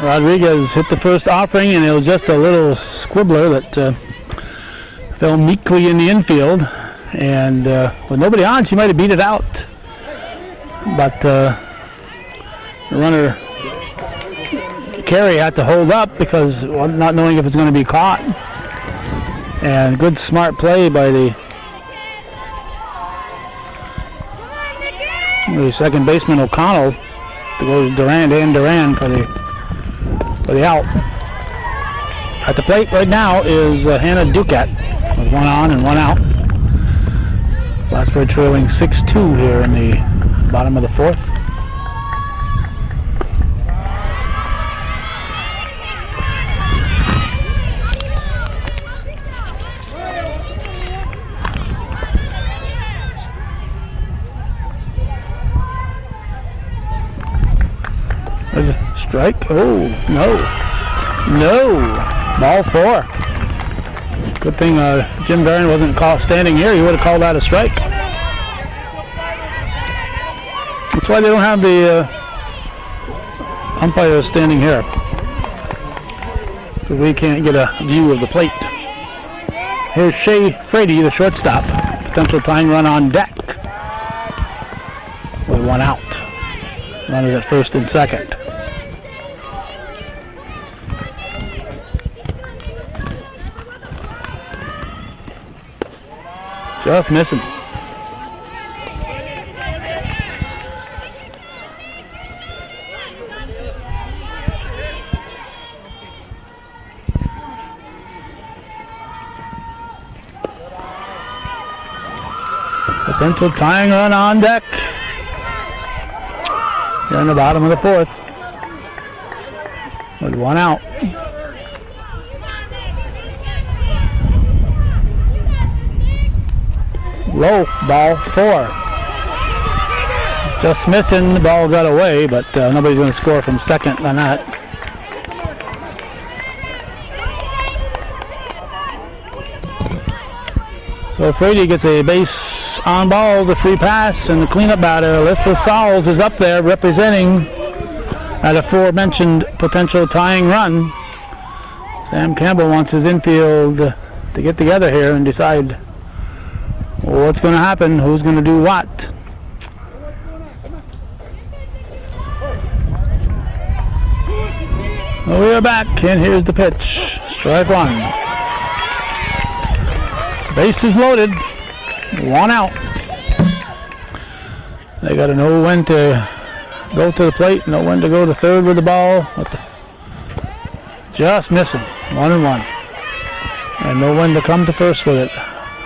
S1: Rodriguez hit the first offering, and it was just a little squibbler that fell meekly in the infield. And with nobody on, she might have beat it out. But the runner, Carey, had to hold up because not knowing if it's going to be caught. And good smart play by the second baseman O'Connell to go to Duran for the out. At the plate right now is Hannah Ducat with one on and one out. Plattsburgh trailing 6-2 here in the bottom of the fourth. There's a strike. Oh, no. Ball 4. Good thing Jim Barron wasn't standing here. He would have called that a strike. That's why they don't have the umpire standing here, because we can't get a view of the plate. Here's Shea Frady, the shortstop. Potential tying run on deck with one out. Runners at first and second. Just missing. Potential tying run on deck. Here in the bottom of the fourth. With one out. Low, ball 4. Just missing, the ball got away, but nobody's going to score from second on that. So Frady gets a base on balls, a free pass, and the cleanup batter, Alyssa Sauls, is up there representing that aforementioned potential tying run. Sam Campbell wants his infield to get together here and decide what's going to happen, who's going to do what. Well, we are back, and here's the pitch. Strike one. Base is loaded. One out. They got to know when to go to the plate, know when to go to third with the ball. Just missing. 1-1. And know when to come to first with it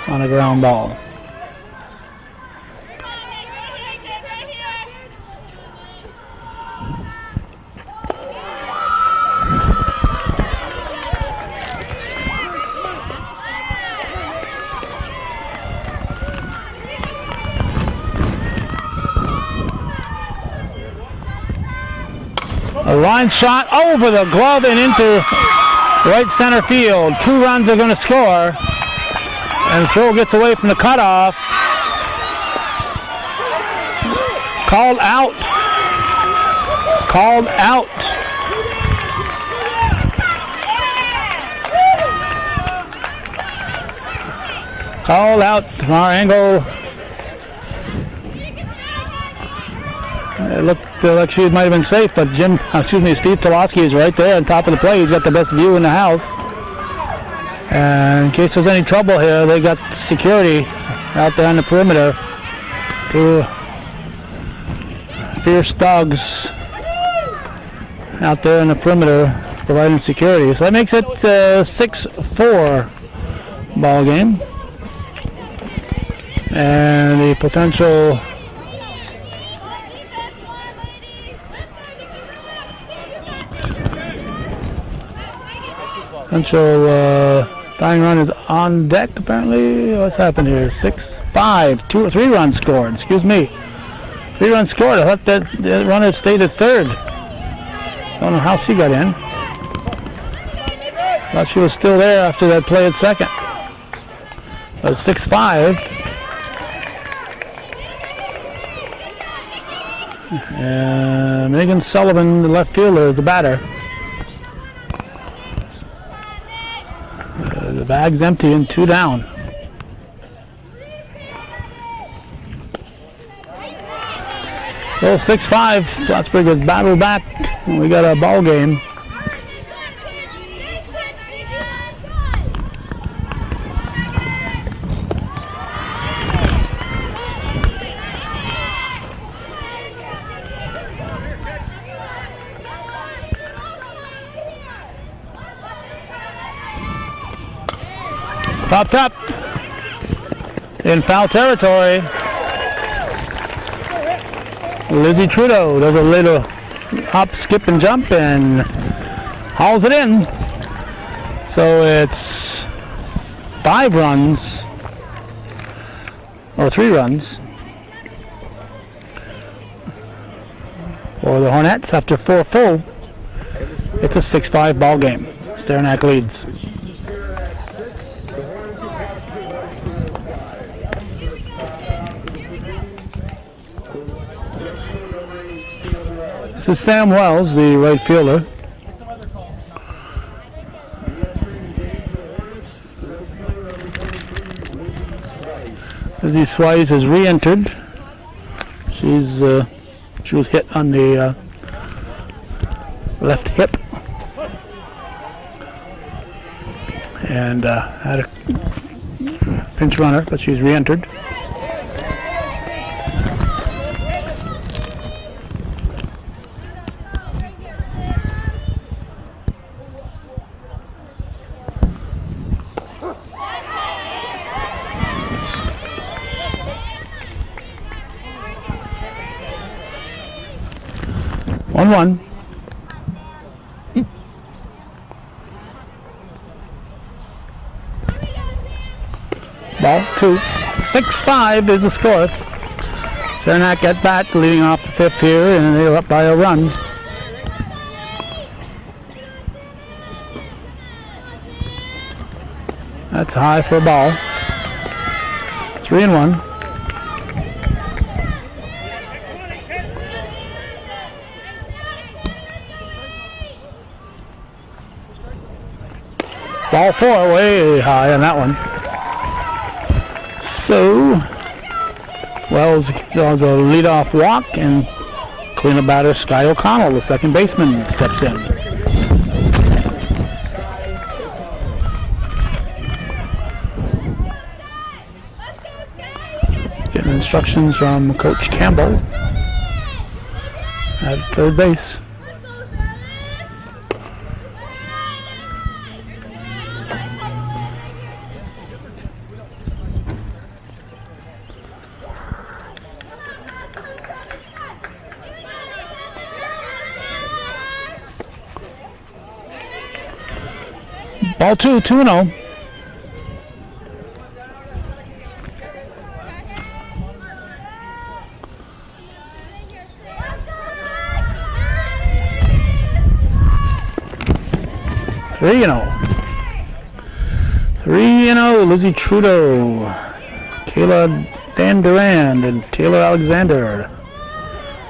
S1: on a ground ball. A line shot over the glove and into right center field. 2 runs are going to score. And the throw gets away from the cutoff. Called out. Called out. Called out from our angle. It looked like she might have been safe, but Steve Tolosky is right there on top of the plate. He's got the best view in the house. And in case there's any trouble here, they got security out there on the perimeter. 2 fierce dogs out there in the perimeter providing security. So that makes it 6-4 ball game. And the potential tying run is on deck apparently. What's happened here? 6-5, 2 or 3 runs scored. Excuse me, 3 runs scored. I thought that runner stayed at third. Don't know how she got in. Thought she was still there after that play at second. But 6-5. Megan Sullivan, the left fielder, is the batter. The bag's empty and 2 down. Well, 6-5. Plattsburgh has battled back. We got a ball game. Popped up in foul territory. Lizzie Trudeau does a little hop, skip, and jump and hauls it in. So it's 5 runs, or 3 runs, for the Hornets after 4 full. It's a 6-5 ball game. Saranac leads. This is Sam Wells, the right fielder. Lizzie Swice has re-entered. She was hit on the left hip and had a pinch runner, but she's re-entered. One. Ball 2. 6-5 is the score. Saranac at bat, leading off the 5th here, and they're up by a run. That's high for a ball. 3-1. Ball 4, way high on that one. So, Wells does a leadoff walk, and cleanup batter Sky O'Connell, the second baseman, steps in. Getting instructions from Coach Campbell at third base. Ball 2, 2-0. 3-0. 3-0, Lizzie Trudeau, Kayla Dan Durand, and Taylor Alexander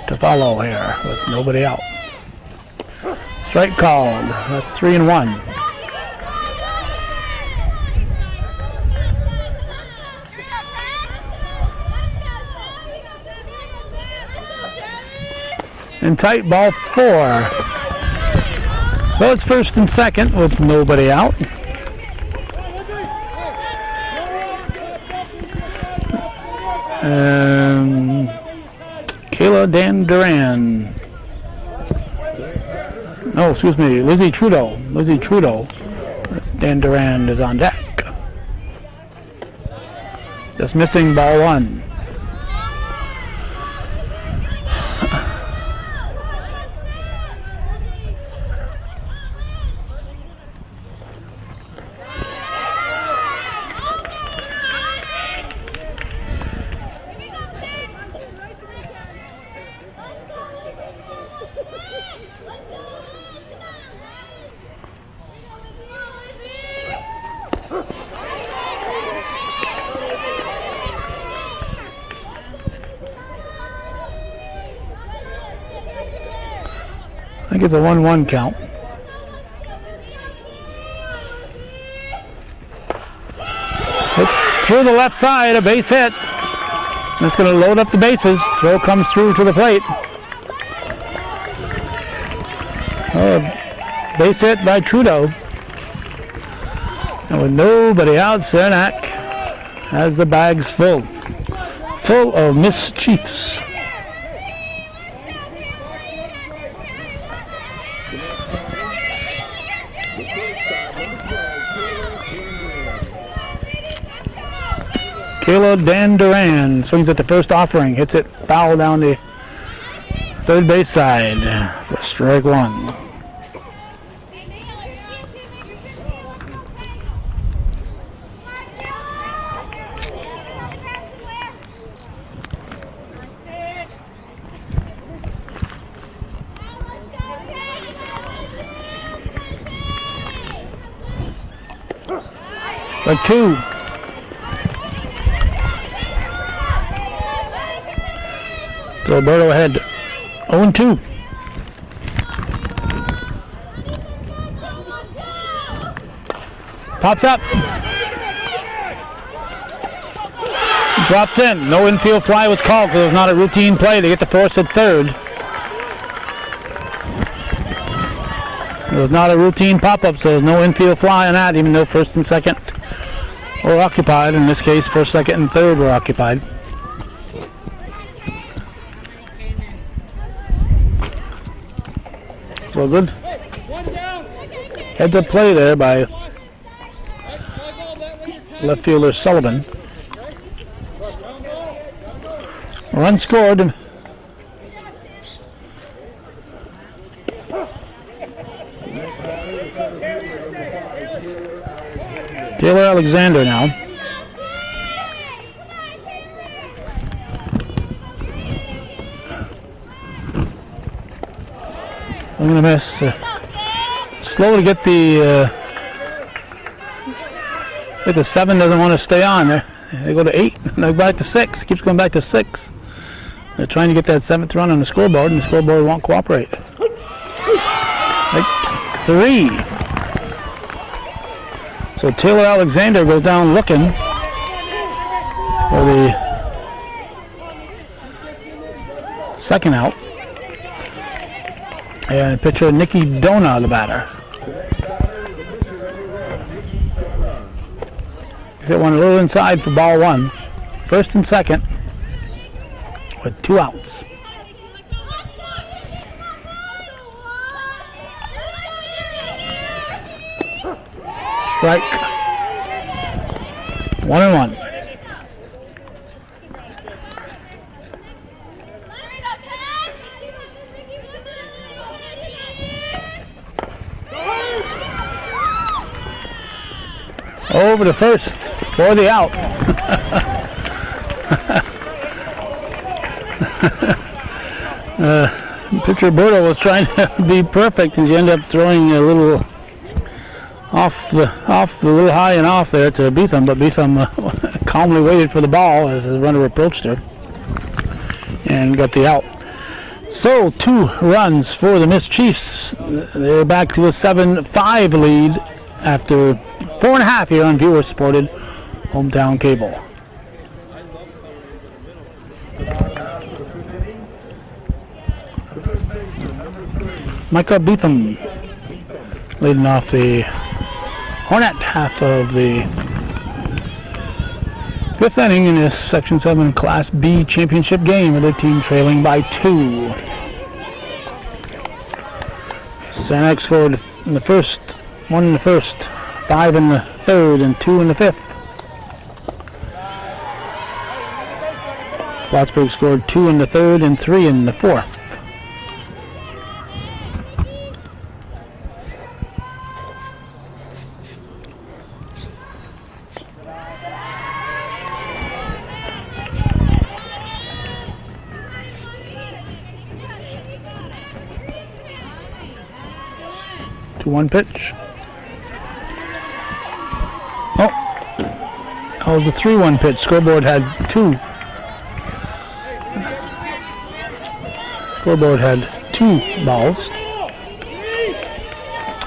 S1: to follow here with nobody out. Strike called. That's 3-1. And tight, ball 4. So it's first and second with nobody out. Kayla Dan Duran. Oh, excuse me, Lizzie Trudeau. Lizzie Trudeau. Dan Duran is on deck. Just missing ball 1. I think it's a 1-1 count. Hit through the left side, a base hit. That's going to load up the bases. Throw comes through to the plate. Base hit by Trudeau. And with nobody out, Saranac has the bags full. Full of mischiefs. Kayla Dan Duran swings at the first offering, hits it foul down the third base side for strike 1. Strike 2. So Alberto ahead 0-2. Popped up. Drops in. No infield fly was called because it was not a routine play to get the force at third. It was not a routine pop-up, so there's no infield fly on that, even though first and second were occupied. In this case, first, second, and third were occupied. So good heads up play there by left fielder Sullivan. Run scored. Taylor Alexander now. I'm going to miss. Slow to get the 7 doesn't want to stay on there. They go to 8, and they go back to 6. Keeps going back to 6. They're trying to get that 7th run on the scoreboard, and the scoreboard won't cooperate. Right, 3. So Taylor Alexander goes down looking for the second out. And pitcher Nikki Dona, the batter. Hit one a little inside for ball 1. First and second with 2 outs. Strike. 1-1. Over to first for the out. Pitcher Berto was trying to be perfect, and she ended up throwing a off the little high and off there to Beetham, but Beetham calmly waited for the ball as the runner approached her and got the out. So 2 runs for the Miss Chiefs. They're back to a 7-5 lead after 4.5 here on viewer-supported hometown cable. Micah Beetham leading off the Hornet half of the 5th inning in this Section 7 Class B championship game with their team trailing by 2. Saranac scored in the first, 1 in the first, 5 in the third, and 2 in the 5th. Plattsburgh scored 2 in the third and 3 in the 4th. One pitch. Oh, that was a 3-1 pitch. Scoreboard had 2. Scoreboard had 2 balls.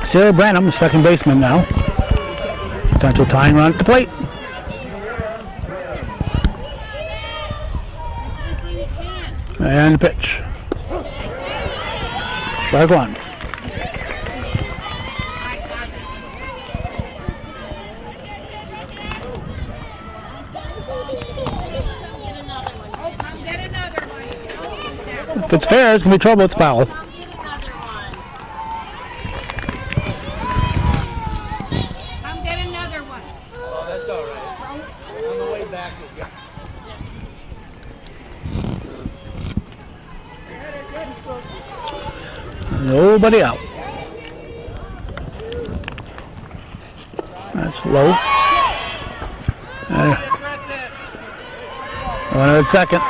S1: Sarah Branham, second baseman now. Potential tying run at the plate. And the pitch. Strike 1. If it's fair, it's going to be trouble. It's foul.
S4: Come get another one.
S2: Oh, that's all right. On the way back,
S1: Nobody out. That's low. Runner at second.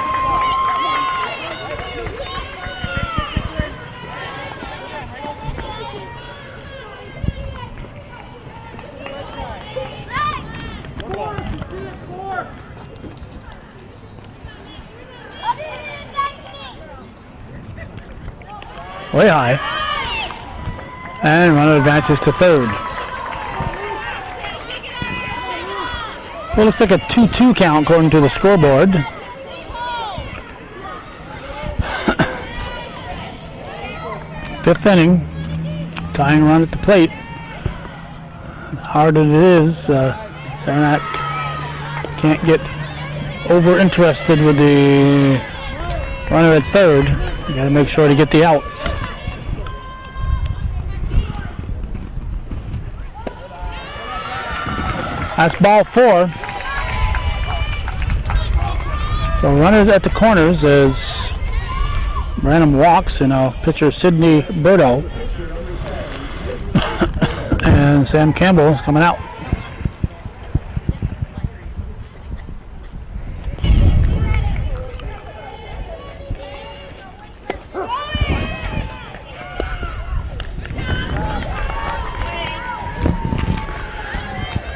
S1: Way high. And runner advances to third. Well, looks like a 2-2 count according to the scoreboard. Fifth inning. Tying run at the plate. Hard as it is, Saranac can't get over interested with the runner at third. You got to make sure to get the outs. That's ball 4. So runners at the corners as Branham walks, and now pitcher Sidney Burdo and Sam Campbell is coming out.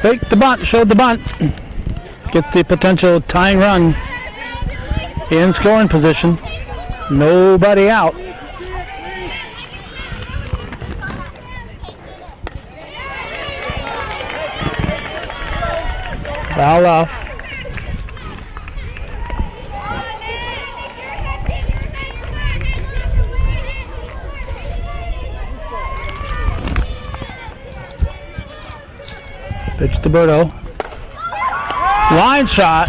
S1: Faked the bunt, showed the bunt. Get the potential tying run in scoring position. Nobody out. Foul off. Pitch to Berto. Line shot.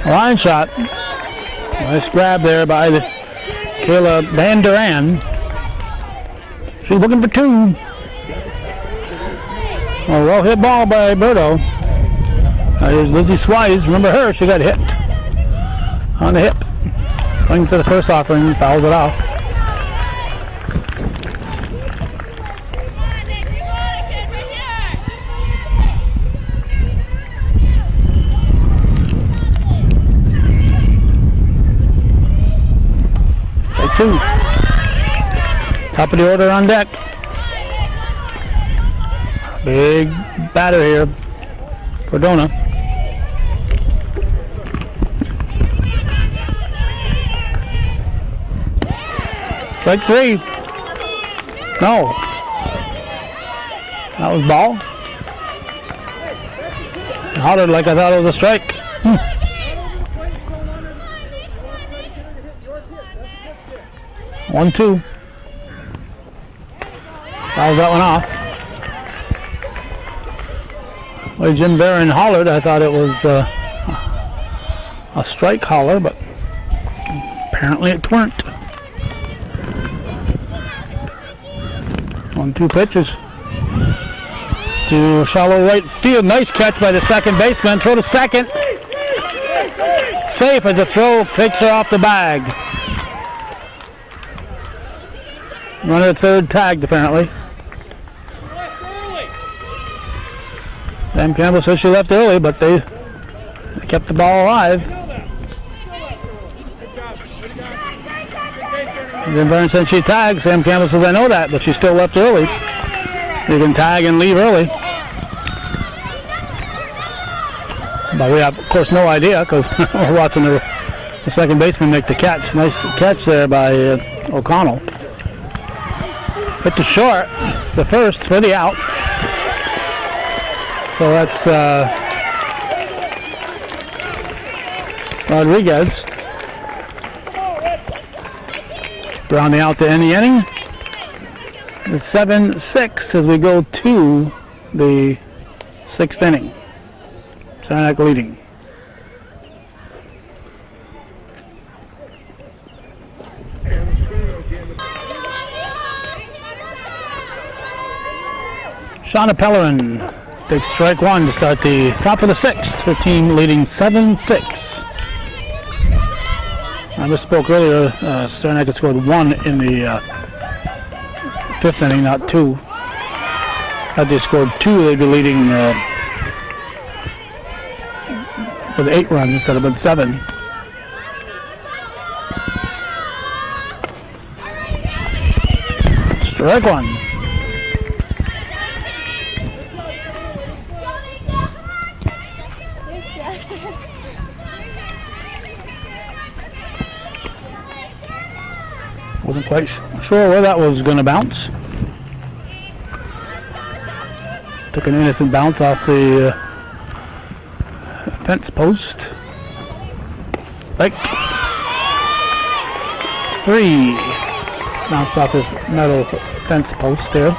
S1: Line shot. Nice grab there by Kayla Van Duran. She's looking for 2. A well hit ball by Berto. Here's Lizzie Swise. Remember her? She got hit on the hip. Swings to the first offering, fouls it off. 2. Top of the order on deck. Big batter here for Dona. Strike 3. No. That was ball. I hollered like I thought it was a strike. 1-2. Fouls that one off. Well, Jim Barron hollered. I thought it was a strike holler, but apparently it weren't. 1-2 pitches to shallow right field. Nice catch by the second baseman. Throw to second. Safe as a throw takes her off the bag. Runner at third tagged apparently. Sam Campbell says she left early, but they kept the ball alive. Jim Barron said she tagged. Sam Campbell says I know that, but she still left early. You can tag and leave early. But we have, of course, no idea because we're watching the second baseman make the catch. Nice catch there by O'Connell. Hit to short, the first for the out. So that's Rodriguez. Rounding out to end the inning. It's 7-6 as we go to the 6th inning. Saranac leading. Shauna Pellerin takes strike 1 to start the top of the 6th. Her team leading 7-6. I misspoke earlier. Saranac had scored 1 in the 5th inning, not 2. Had they scored 2, they'd be leading with 8 runs instead of 7. Strike 1. Wasn't quite sure where that was going to bounce. Took an innocent bounce off the fence post. Like 3. Bounced off this metal fence post there.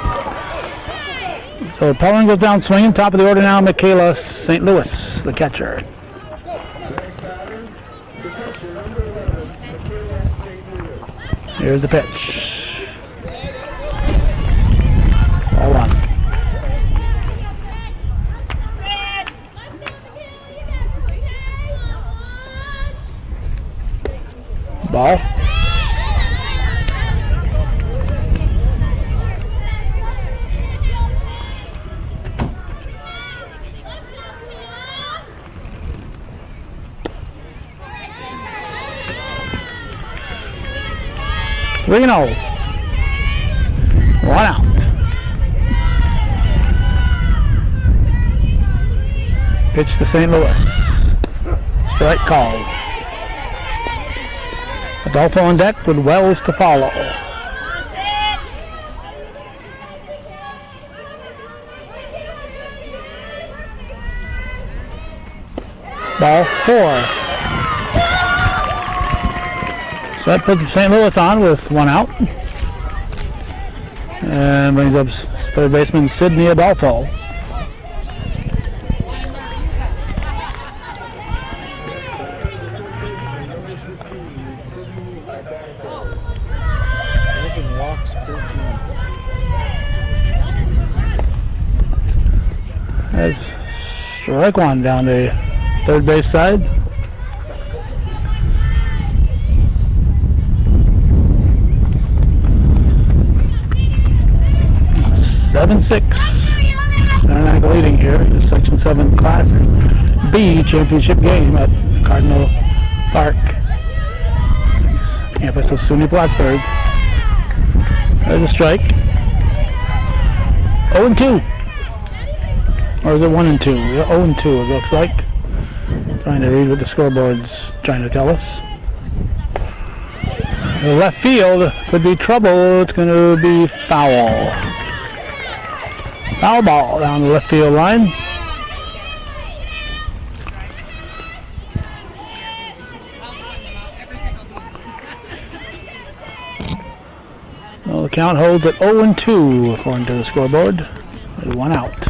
S1: So Pellerin goes down swinging. Top of the order now, Michaela St. Louis, the catcher. Here's the pitch. Ball 1. Ball. Three and 0. 1 out. Pitch to St. Louis. Strike called. Adolfo on deck with Wells to follow. Ball 4. So that puts St. Louis on with 1 out. And brings up third baseman Sydney Adolfo. That's strike 1 down the third base side. 7-6. Saranac leading here in the Section 7 Class B championship game at Cardinal Park. campus of SUNY Plattsburgh. There's a strike. 0-2. Or is it 1-2? 0-2 it looks like. Trying to read what the scoreboard's trying to tell us. The left field could be trouble. It's going to be foul. Foul ball down the left field line. Well, the count holds at 0-2 according to the scoreboard. With 1 out.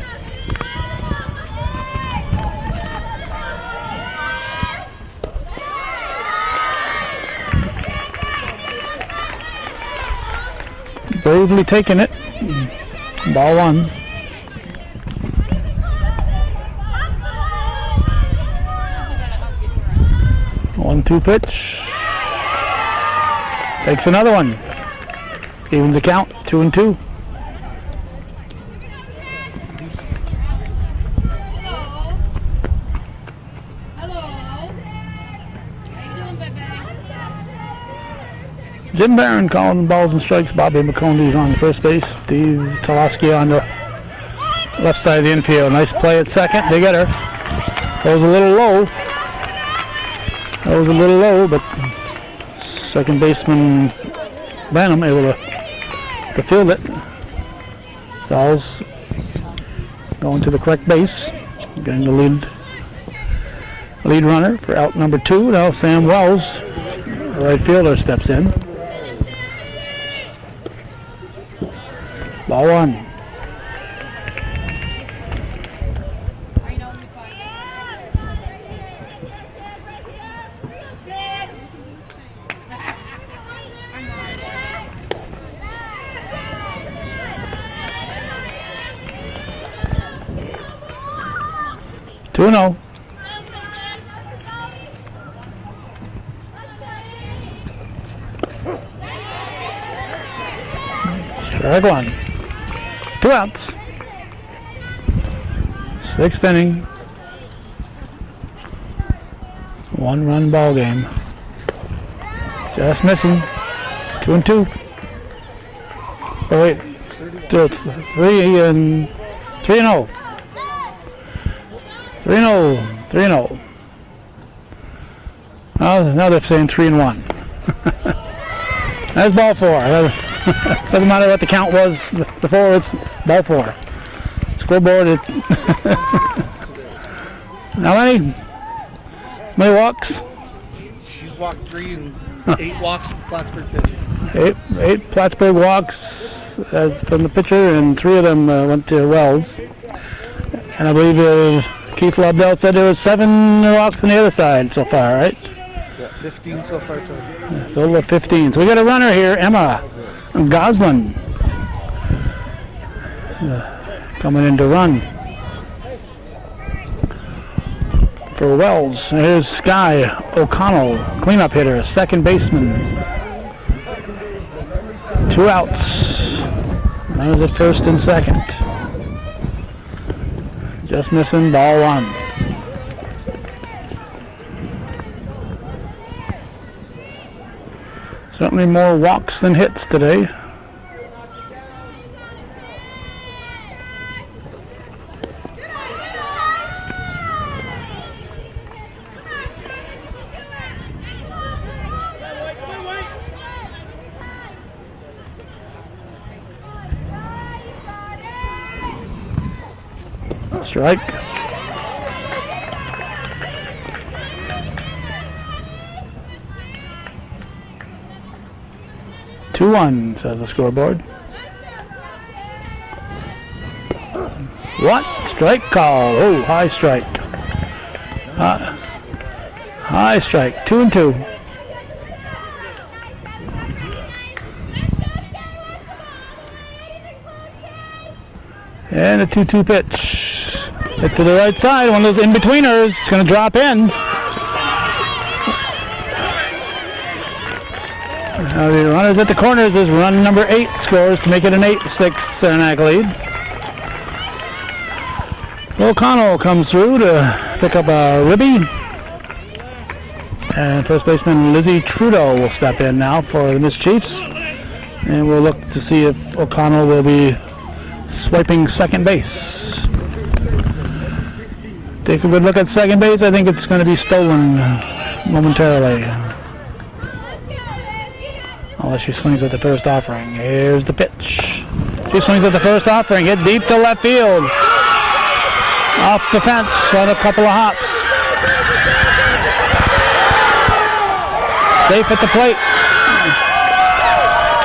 S1: Bravely taking it. Ball 1. One-two pitch. Takes another one. Evens the count. 2-2. Jim Barron calling balls and strikes. Bobby McCondy's on first base. Steve Toloski on the left side of the infield. Nice play at second. They get her. That was a little low. But second baseman Branham able to field it. Sal's going to the correct base. Getting the lead runner for out number 2. Now Sam Wells, right fielder, steps in. Ball 1. Two and 0. Strike 1. 2 outs. 6th inning. 1-run ball game. Just missing. 2-2. Oh wait, 3 and 3-0. 3-0. Now they're saying 3-1. That's ball 4. Doesn't matter what the count was before, it's ball 4. Scoreboard it. Now how many walks?
S2: She's walked 3 and 8 walks from Plattsburgh pitching.
S1: 8 Plattsburgh walks as from the pitcher, and 3 of them went to Wells. And I believe Keith Lobdell said there were 7 walks on the other side so far, right?
S2: Yeah, 15 so far.
S1: A total of 15. So we got a runner here, Emma Goslin, coming in to run for Wells. Here's Sky O'Connell, cleanup hitter, second baseman. 2 outs. Runners at first and second. Just missing, ball 1. Certainly more walks than hits today. Strike. "2-1", says the scoreboard. What? Strike call. Oh, high strike. High strike. 2-2. And a 2-2 pitch. Hit to the right side. One of those in-betweeners. It's going to drop in. Now the runners at the corners is run number 8 scores to make it an 8-6 Saranac lead. O'Connell comes through to pick up a ribby. And first baseman Lizzie Trudeau will step in now for the Miss Chiefs. And we'll look to see if O'Connell will be swiping second base. Take a good look at second base. I think it's going to be stolen momentarily. Unless she swings at the first offering. Here's the pitch. She swings at the first offering. Hit deep to left field. Off the fence on a couple of hops. Safe at the plate.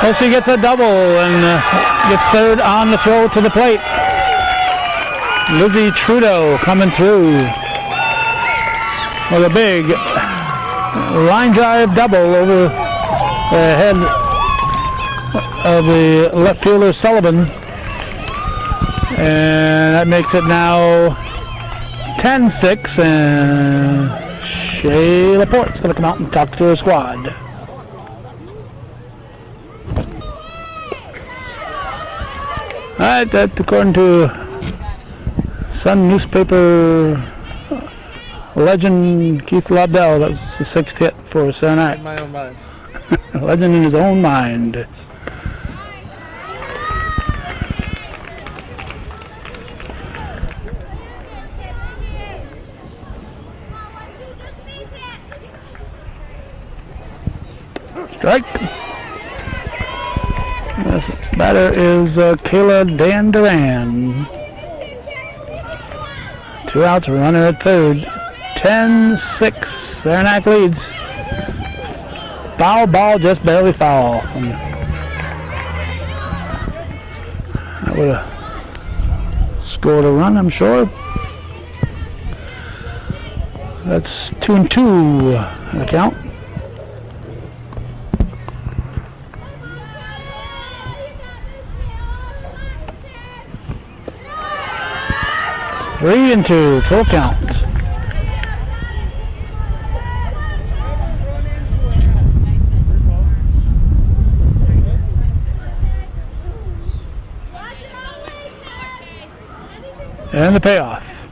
S1: Well, she gets a double and gets third on the throw to the plate. Lizzie Trudeau coming through with a big line drive double over the head of the left fielder Sullivan. And that makes it now 10-6, and Shay Laporte's going to come out and talk to her squad. All right, that according to Sun newspaper legend Keith Lobdell, that's the 6th hit for Saranac.
S2: In my own mind.
S1: Legend in his own mind. Strike. This batter is Kayla Dan Duran. 2 outs, runner at third. 10-6. Saranac leads. Foul ball, just barely foul. That would have scored a run, I'm sure. That's 2-2 the count. Three and two, full count. And the payoff.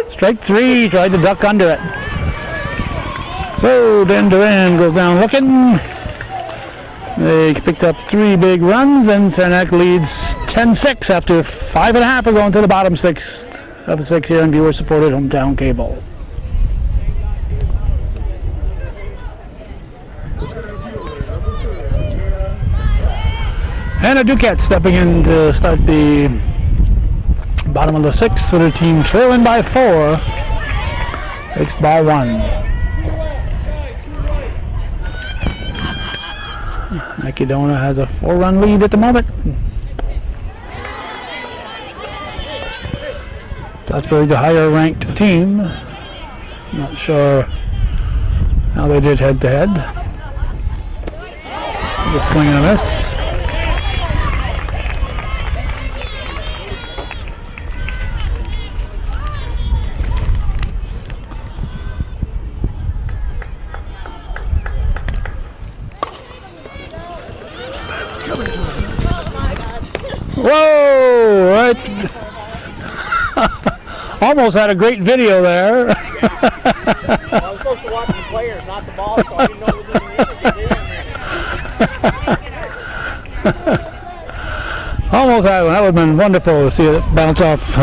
S1: Strike three, tried to duck under it. So Dan Duran goes down looking. They picked up 3 big runs, and Saranac leads 10-6 after 5.5 are going to the bottom 6th of the 6 here on viewer-supported hometown cable. Hannah Duquette stepping in to start the bottom of the 6th with her team trailing by 4. Takes ball 1. Makedona has a 4-run lead at the moment. Plattsburgh, the higher ranked team. Not sure how they did head to head. Just swing and a miss. Whoa! Right. Almost had a great video there.
S2: I was supposed to watch the players, not the ball, so I didn't know it was in the interview.
S1: Almost had one. That would have been wonderful to see it bounce off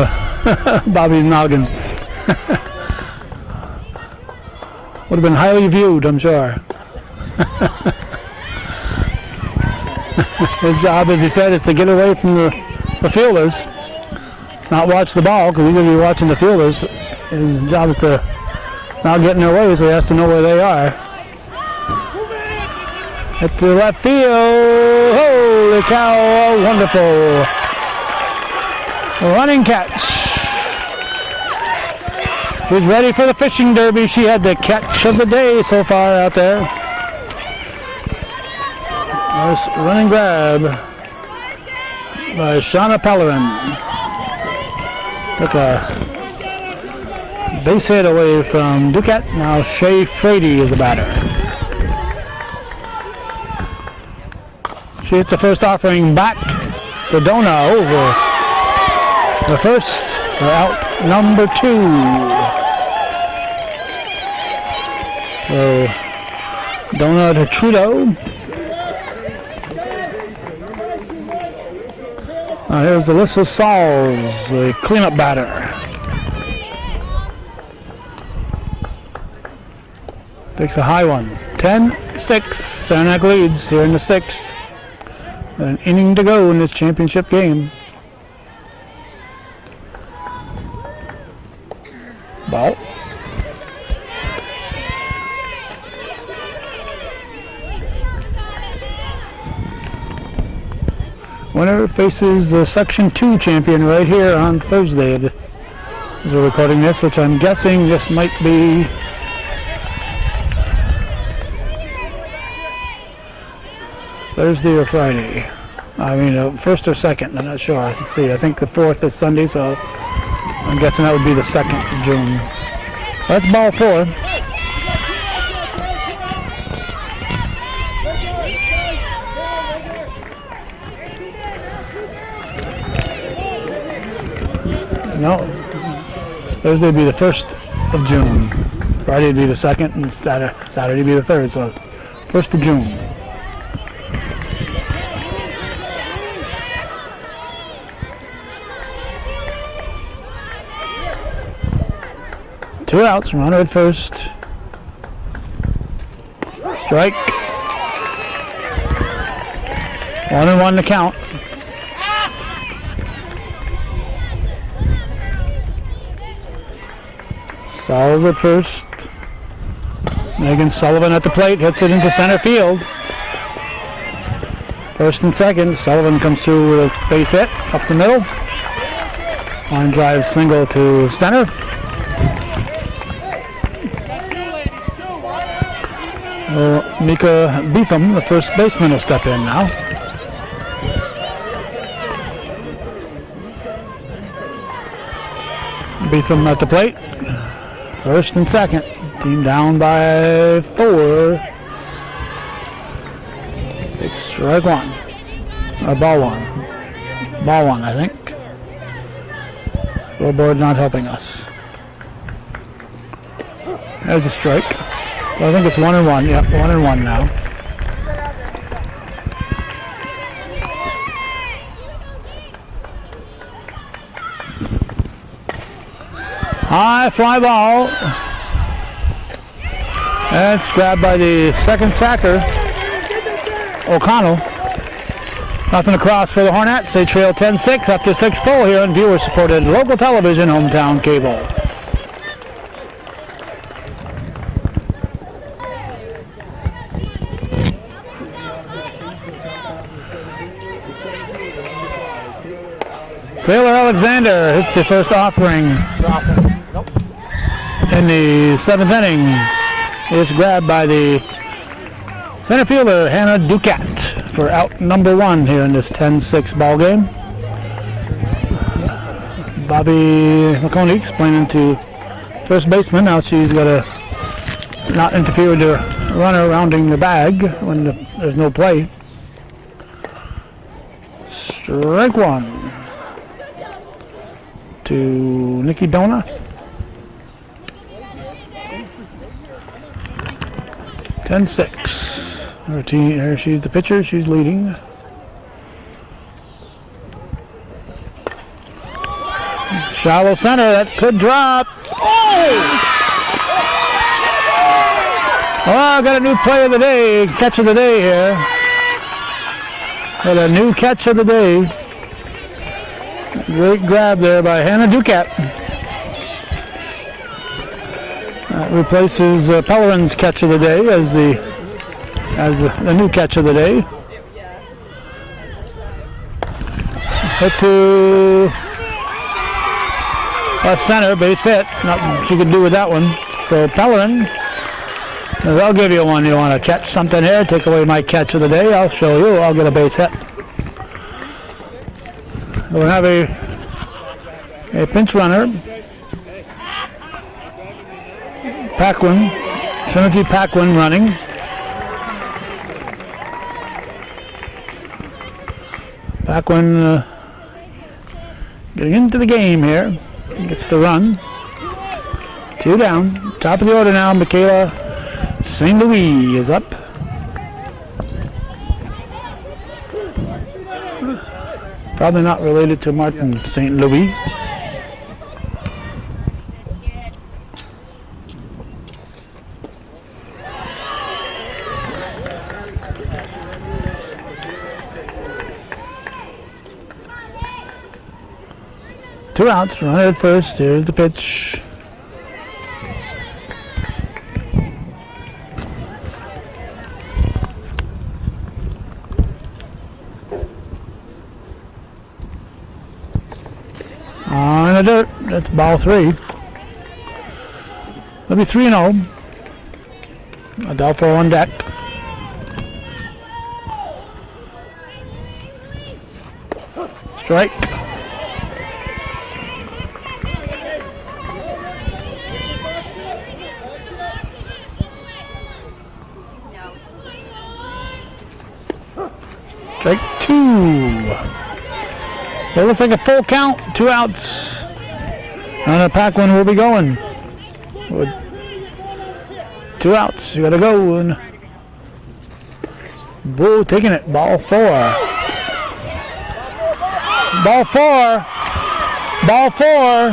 S1: Bobby's noggin. Would have been highly viewed, I'm sure. His job, as he said, is to get away from the fielders, not watch the ball, because he's going to be watching the fielders. His job is to not get in their way, so he has to know where they are. At the left field, holy cow, wonderful running catch. She's ready for the fishing derby. She had the catch of the day so far out there. Nice running grab by Shauna Pellerin. Took a base hit away from Duquette. Now Shay Frady is the batter. She hits the first offering back to Dona over the first. They're out number 2. So Donna to Trudeau. Here's Alyssa Sauls, the cleanup batter. Takes a high one. 10-6. Saranac leads here in the 6th. An inning to go in this championship game. Ball. Winner faces the Section 2 champion right here on Thursday. As we're recording this, which I'm guessing this might be Thursday or Friday. I mean, first or second, I'm not sure. Let's see, I think the 4th is Sunday, so I'm guessing that would be the 2nd of June. That's ball 4. No, Thursday would be the 1st of June. Friday would be the 2nd, and Saturday would be the 3rd, so 1st of June. Two outs, runner at first. Strike. 1-1 to count. Sauls at first. Megan Sullivan at the plate, hits it into center field. First and second, Sullivan comes through with a base hit up the middle. Line drive single to center. Mika Beetham, the first baseman, will step in now. Beetham at the plate. First and second. Team down by 4. Big strike 1. Or ball 1. Ball 1, I think. Scoreboard not helping us. There's a strike. I think it's 1-1. Yep, 1-1 now. High fly ball. That's grabbed by the second sacker, O'Connell. Nothing across for the Hornets. They trail 10-6 after 6 full here on viewer-supported local television, hometown cable. Taylor Alexander hits the first offering in the 7th inning. It's grabbed by the center fielder Hannah Ducat for out number 1 here in this 10-6 ball game. Bobby McConey explaining to first baseman how she's got to not interfere with the runner rounding the bag when there's no play. Strike 1. To Nikki Dona. 10-6. Her team, here she's the pitcher, she's leading. Shallow center, that could drop. Oh! Oh, got a new play of the day, catch of the day here. Got a new catch of the day. Great grab there by Hannah Ducat. That replaces Pellerin's catch of the day as the new catch of the day. Hit to left center, base hit. Nothing she could do with that one. So Pellerin, I'll give you one. You want to catch something here? Take away my catch of the day. I'll show you. I'll get a base hit. We'll have a pinch runner. Paquin, Trinity Paquin running. Paquin getting into the game here. Gets the run. 2 down. Top of the order now. Michaela St. Louis is up. Probably not related to Martin St. Louis. Two outs, runner at first. Here's the pitch. On the dirt. That's ball 3. It'll be 3-0. Adolfo on deck. Strike. Strike 2. It looks like a full count. 2 outs. On a pack one will be going. With 2 outs. You gotta go. And Boo taking it. Ball 4. Ball 4. Ball 4.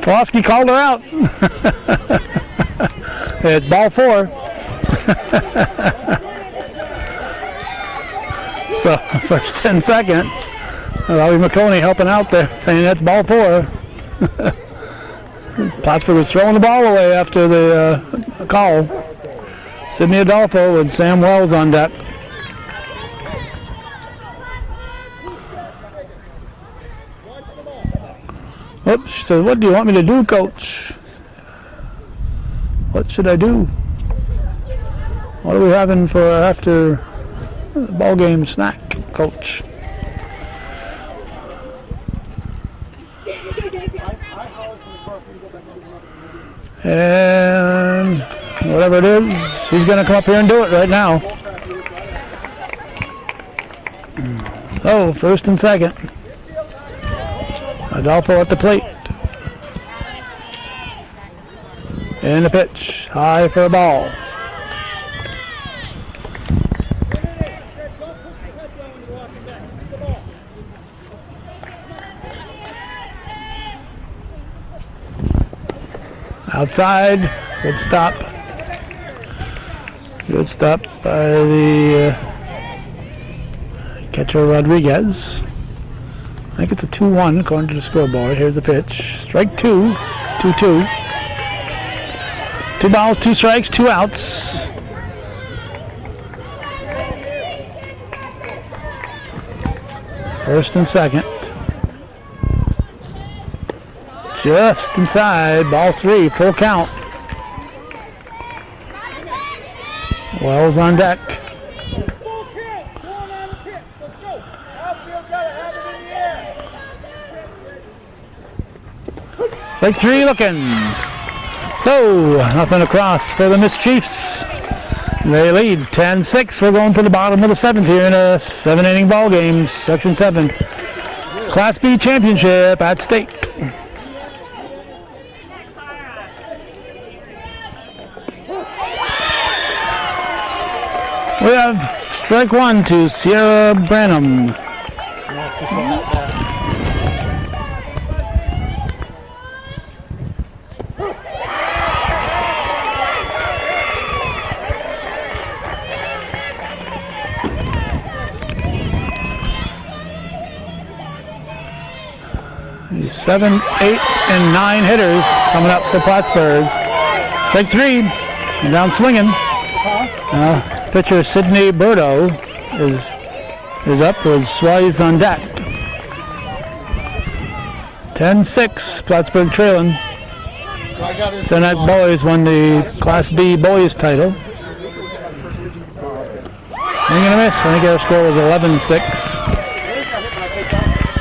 S1: Tolosky called her out. It's ball 4. So first and second. Robbie McConey helping out there, saying that's ball 4. Plattsburgh was throwing the ball away after the call. Sidney Adolfo with Sam Wells on deck. Oops, she said, "What do you want me to do, Coach? What should I do? What are we having for after the ball game snack, Coach?" And whatever it is, he's going to come up here and do it right now. So, first and second. Adolfo at the plate. And the pitch, high for a ball. Outside, good stop. Good stop by the catcher Rodriguez. I think it's a 2-1 according to the scoreboard. Here's the pitch. Strike 2, 2-2. 2 balls, 2 strikes, 2 outs. First and second. Just inside, ball 3, full count. Wells on deck. Strike 3 looking. So, nothing across for the Mischiefs. They lead 10-6. We're going to the bottom of the 7th here in a 7-inning ball game, Section 7. Class B championship at stake. We have strike 1 to Sierra Branham. These 7, 8, and 9 hitters coming up for Plattsburgh. Strike 3, and down swinging. Pitcher Sidney Burdo is up with Swise on deck. 10-6, Plattsburgh trailing. Saranac boys won the Class B boys title. Ain't gonna miss. I think our score was 11-6.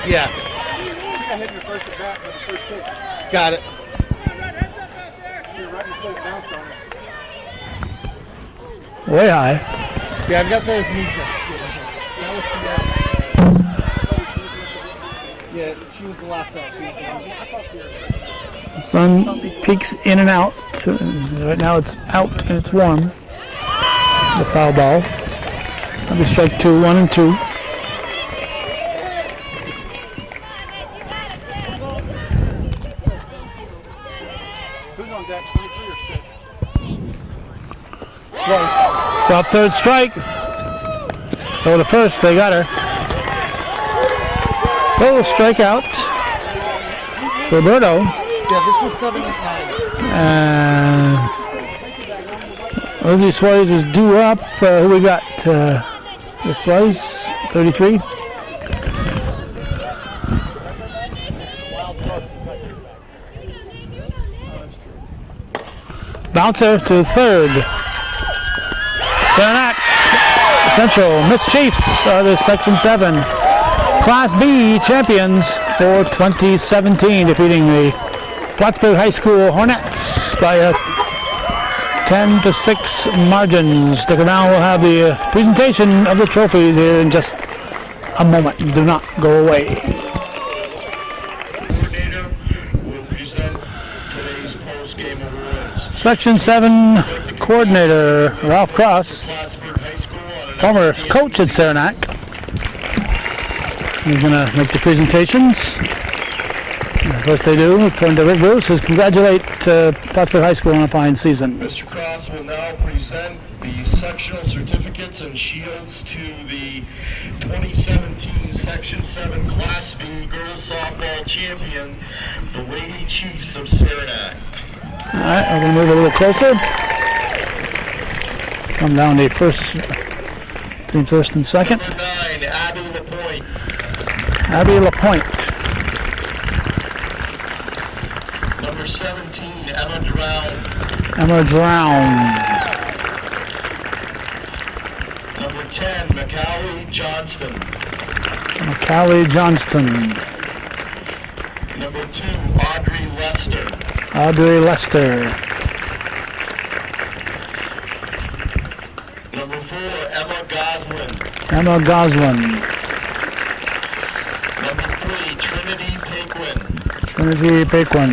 S2: Yeah. Got it.
S1: Way high.
S2: Yeah, I've got those knees. Yeah, she was the last out.
S1: Sun peeks in and out. Right now it's out and it's warm. The foul ball. That'll be strike 2, 1 and 2.
S2: Who's on deck, 23 or 6?
S1: Drop third strike. Go to first, they got her. Oh, strikeout. Roberto.
S2: Yeah, this was 7 and 9.
S1: Lizzie Suarez is due up. Who we got? Suarez, 33. Bouncer to third. Saranac Central Mischiefs are the Section 7 Class B champions for 2017, defeating the Plattsburgh High School Hornets by a 10-6 margin. Stick around, we'll have the presentation of the trophies here in just a moment. Do not go away.
S3: Coordinator will present today's post-game awards.
S1: Section 7 coordinator Ralph Cross,
S3: Plattsburgh High School on an
S1: former coach at Saranac. He's going to make the presentations. Of course they do. According to Rick Bruce, says congratulate Plattsburgh High School on a fine season.
S3: Mr. Cross will now present the sectional certificates and shields to the 2017 Section 7 Class B Girls Softball Champion, the Lady Chiefs of Saranac.
S1: All right, I'm going to move a little closer. Come down the first, between first and second.
S3: Number 9, Abby LaPointe.
S1: Abby LaPointe.
S3: Number 17, Emma Drown.
S1: Emma Drown.
S3: Number 10, Macaulay Johnston.
S1: Callie Johnston.
S3: Number 2, Audrey Lester.
S1: Audrey Lester.
S3: Number 4, Emma Goslin.
S1: Emma Goslin.
S3: Number 3, Trinity Paquin.
S1: Trinity Paquin.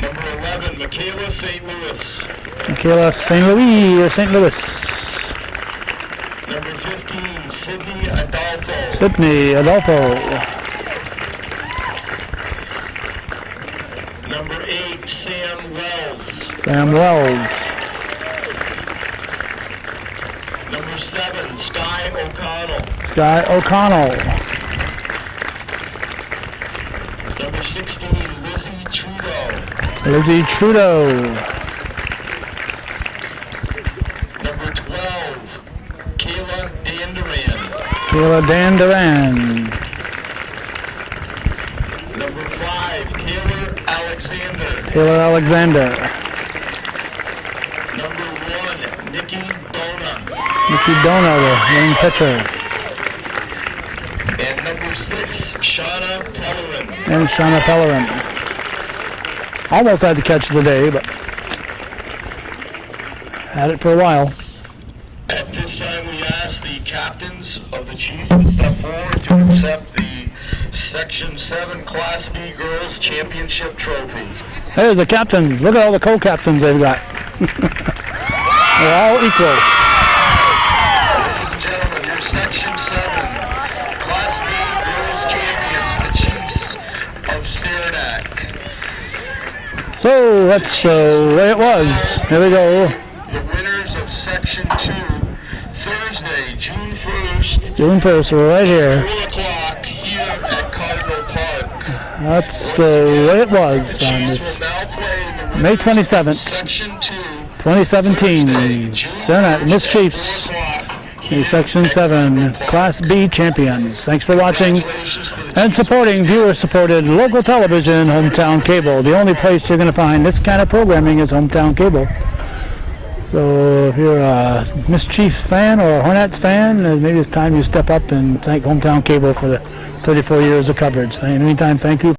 S3: Number 11, Michaela St. Louis.
S1: Michaela St. Louis or St. Louis.
S3: Number 15, Sydney Adolfo.
S1: Sydney Adolfo.
S3: Number 8, Sam Wells.
S1: Sam Wells.
S3: Number 7, Sky O'Connell.
S1: Sky O'Connell.
S3: Number 16, Lizzie Trudeau.
S1: Lizzie Trudeau.
S3: Number 12, Kayla Danduran.
S1: Kayla Danduran.
S3: Number 5, Taylor Alexander.
S1: Taylor Alexander.
S3: Number 1, Nikki Dona.
S1: Nikki Dona, the young pitcher.
S3: And number 6, Shauna Pellerin.
S1: And Shauna Pellerin. Almost had the catch of the day, but had it for a while.
S3: At this time, we ask the captains of the Chiefs to step forward to accept the Section 7 Class B Girls Championship Trophy.
S1: There's the captain. Look at all the co-captains they've got. They're all equal.
S3: Ladies and gentlemen, your Section 7 Class B Girls Champions, the Chiefs of Saranac.
S1: So that's the way it was. Here we go.
S3: The winners of Section 2, Thursday, June 1st,
S1: June 1st, we're right here.
S3: 4 o'clock here at Cardinal Park.
S1: That's the way it was on
S3: Chiefs
S1: this
S3: will now play the
S1: May
S3: winners
S1: 27th,
S3: of Section 2,
S1: 2017. Saranac Mischiefs, the Section 7 Class B champions. Thanks for watching and supporting viewer-supported local television, Hometown Cable. The only place you're going to find this kind of programming is Hometown Cable. So if you're a Mischief fan or a Hornets fan, maybe it's time you step up and thank Hometown Cable for the 34 years of coverage. In the meantime, thank you.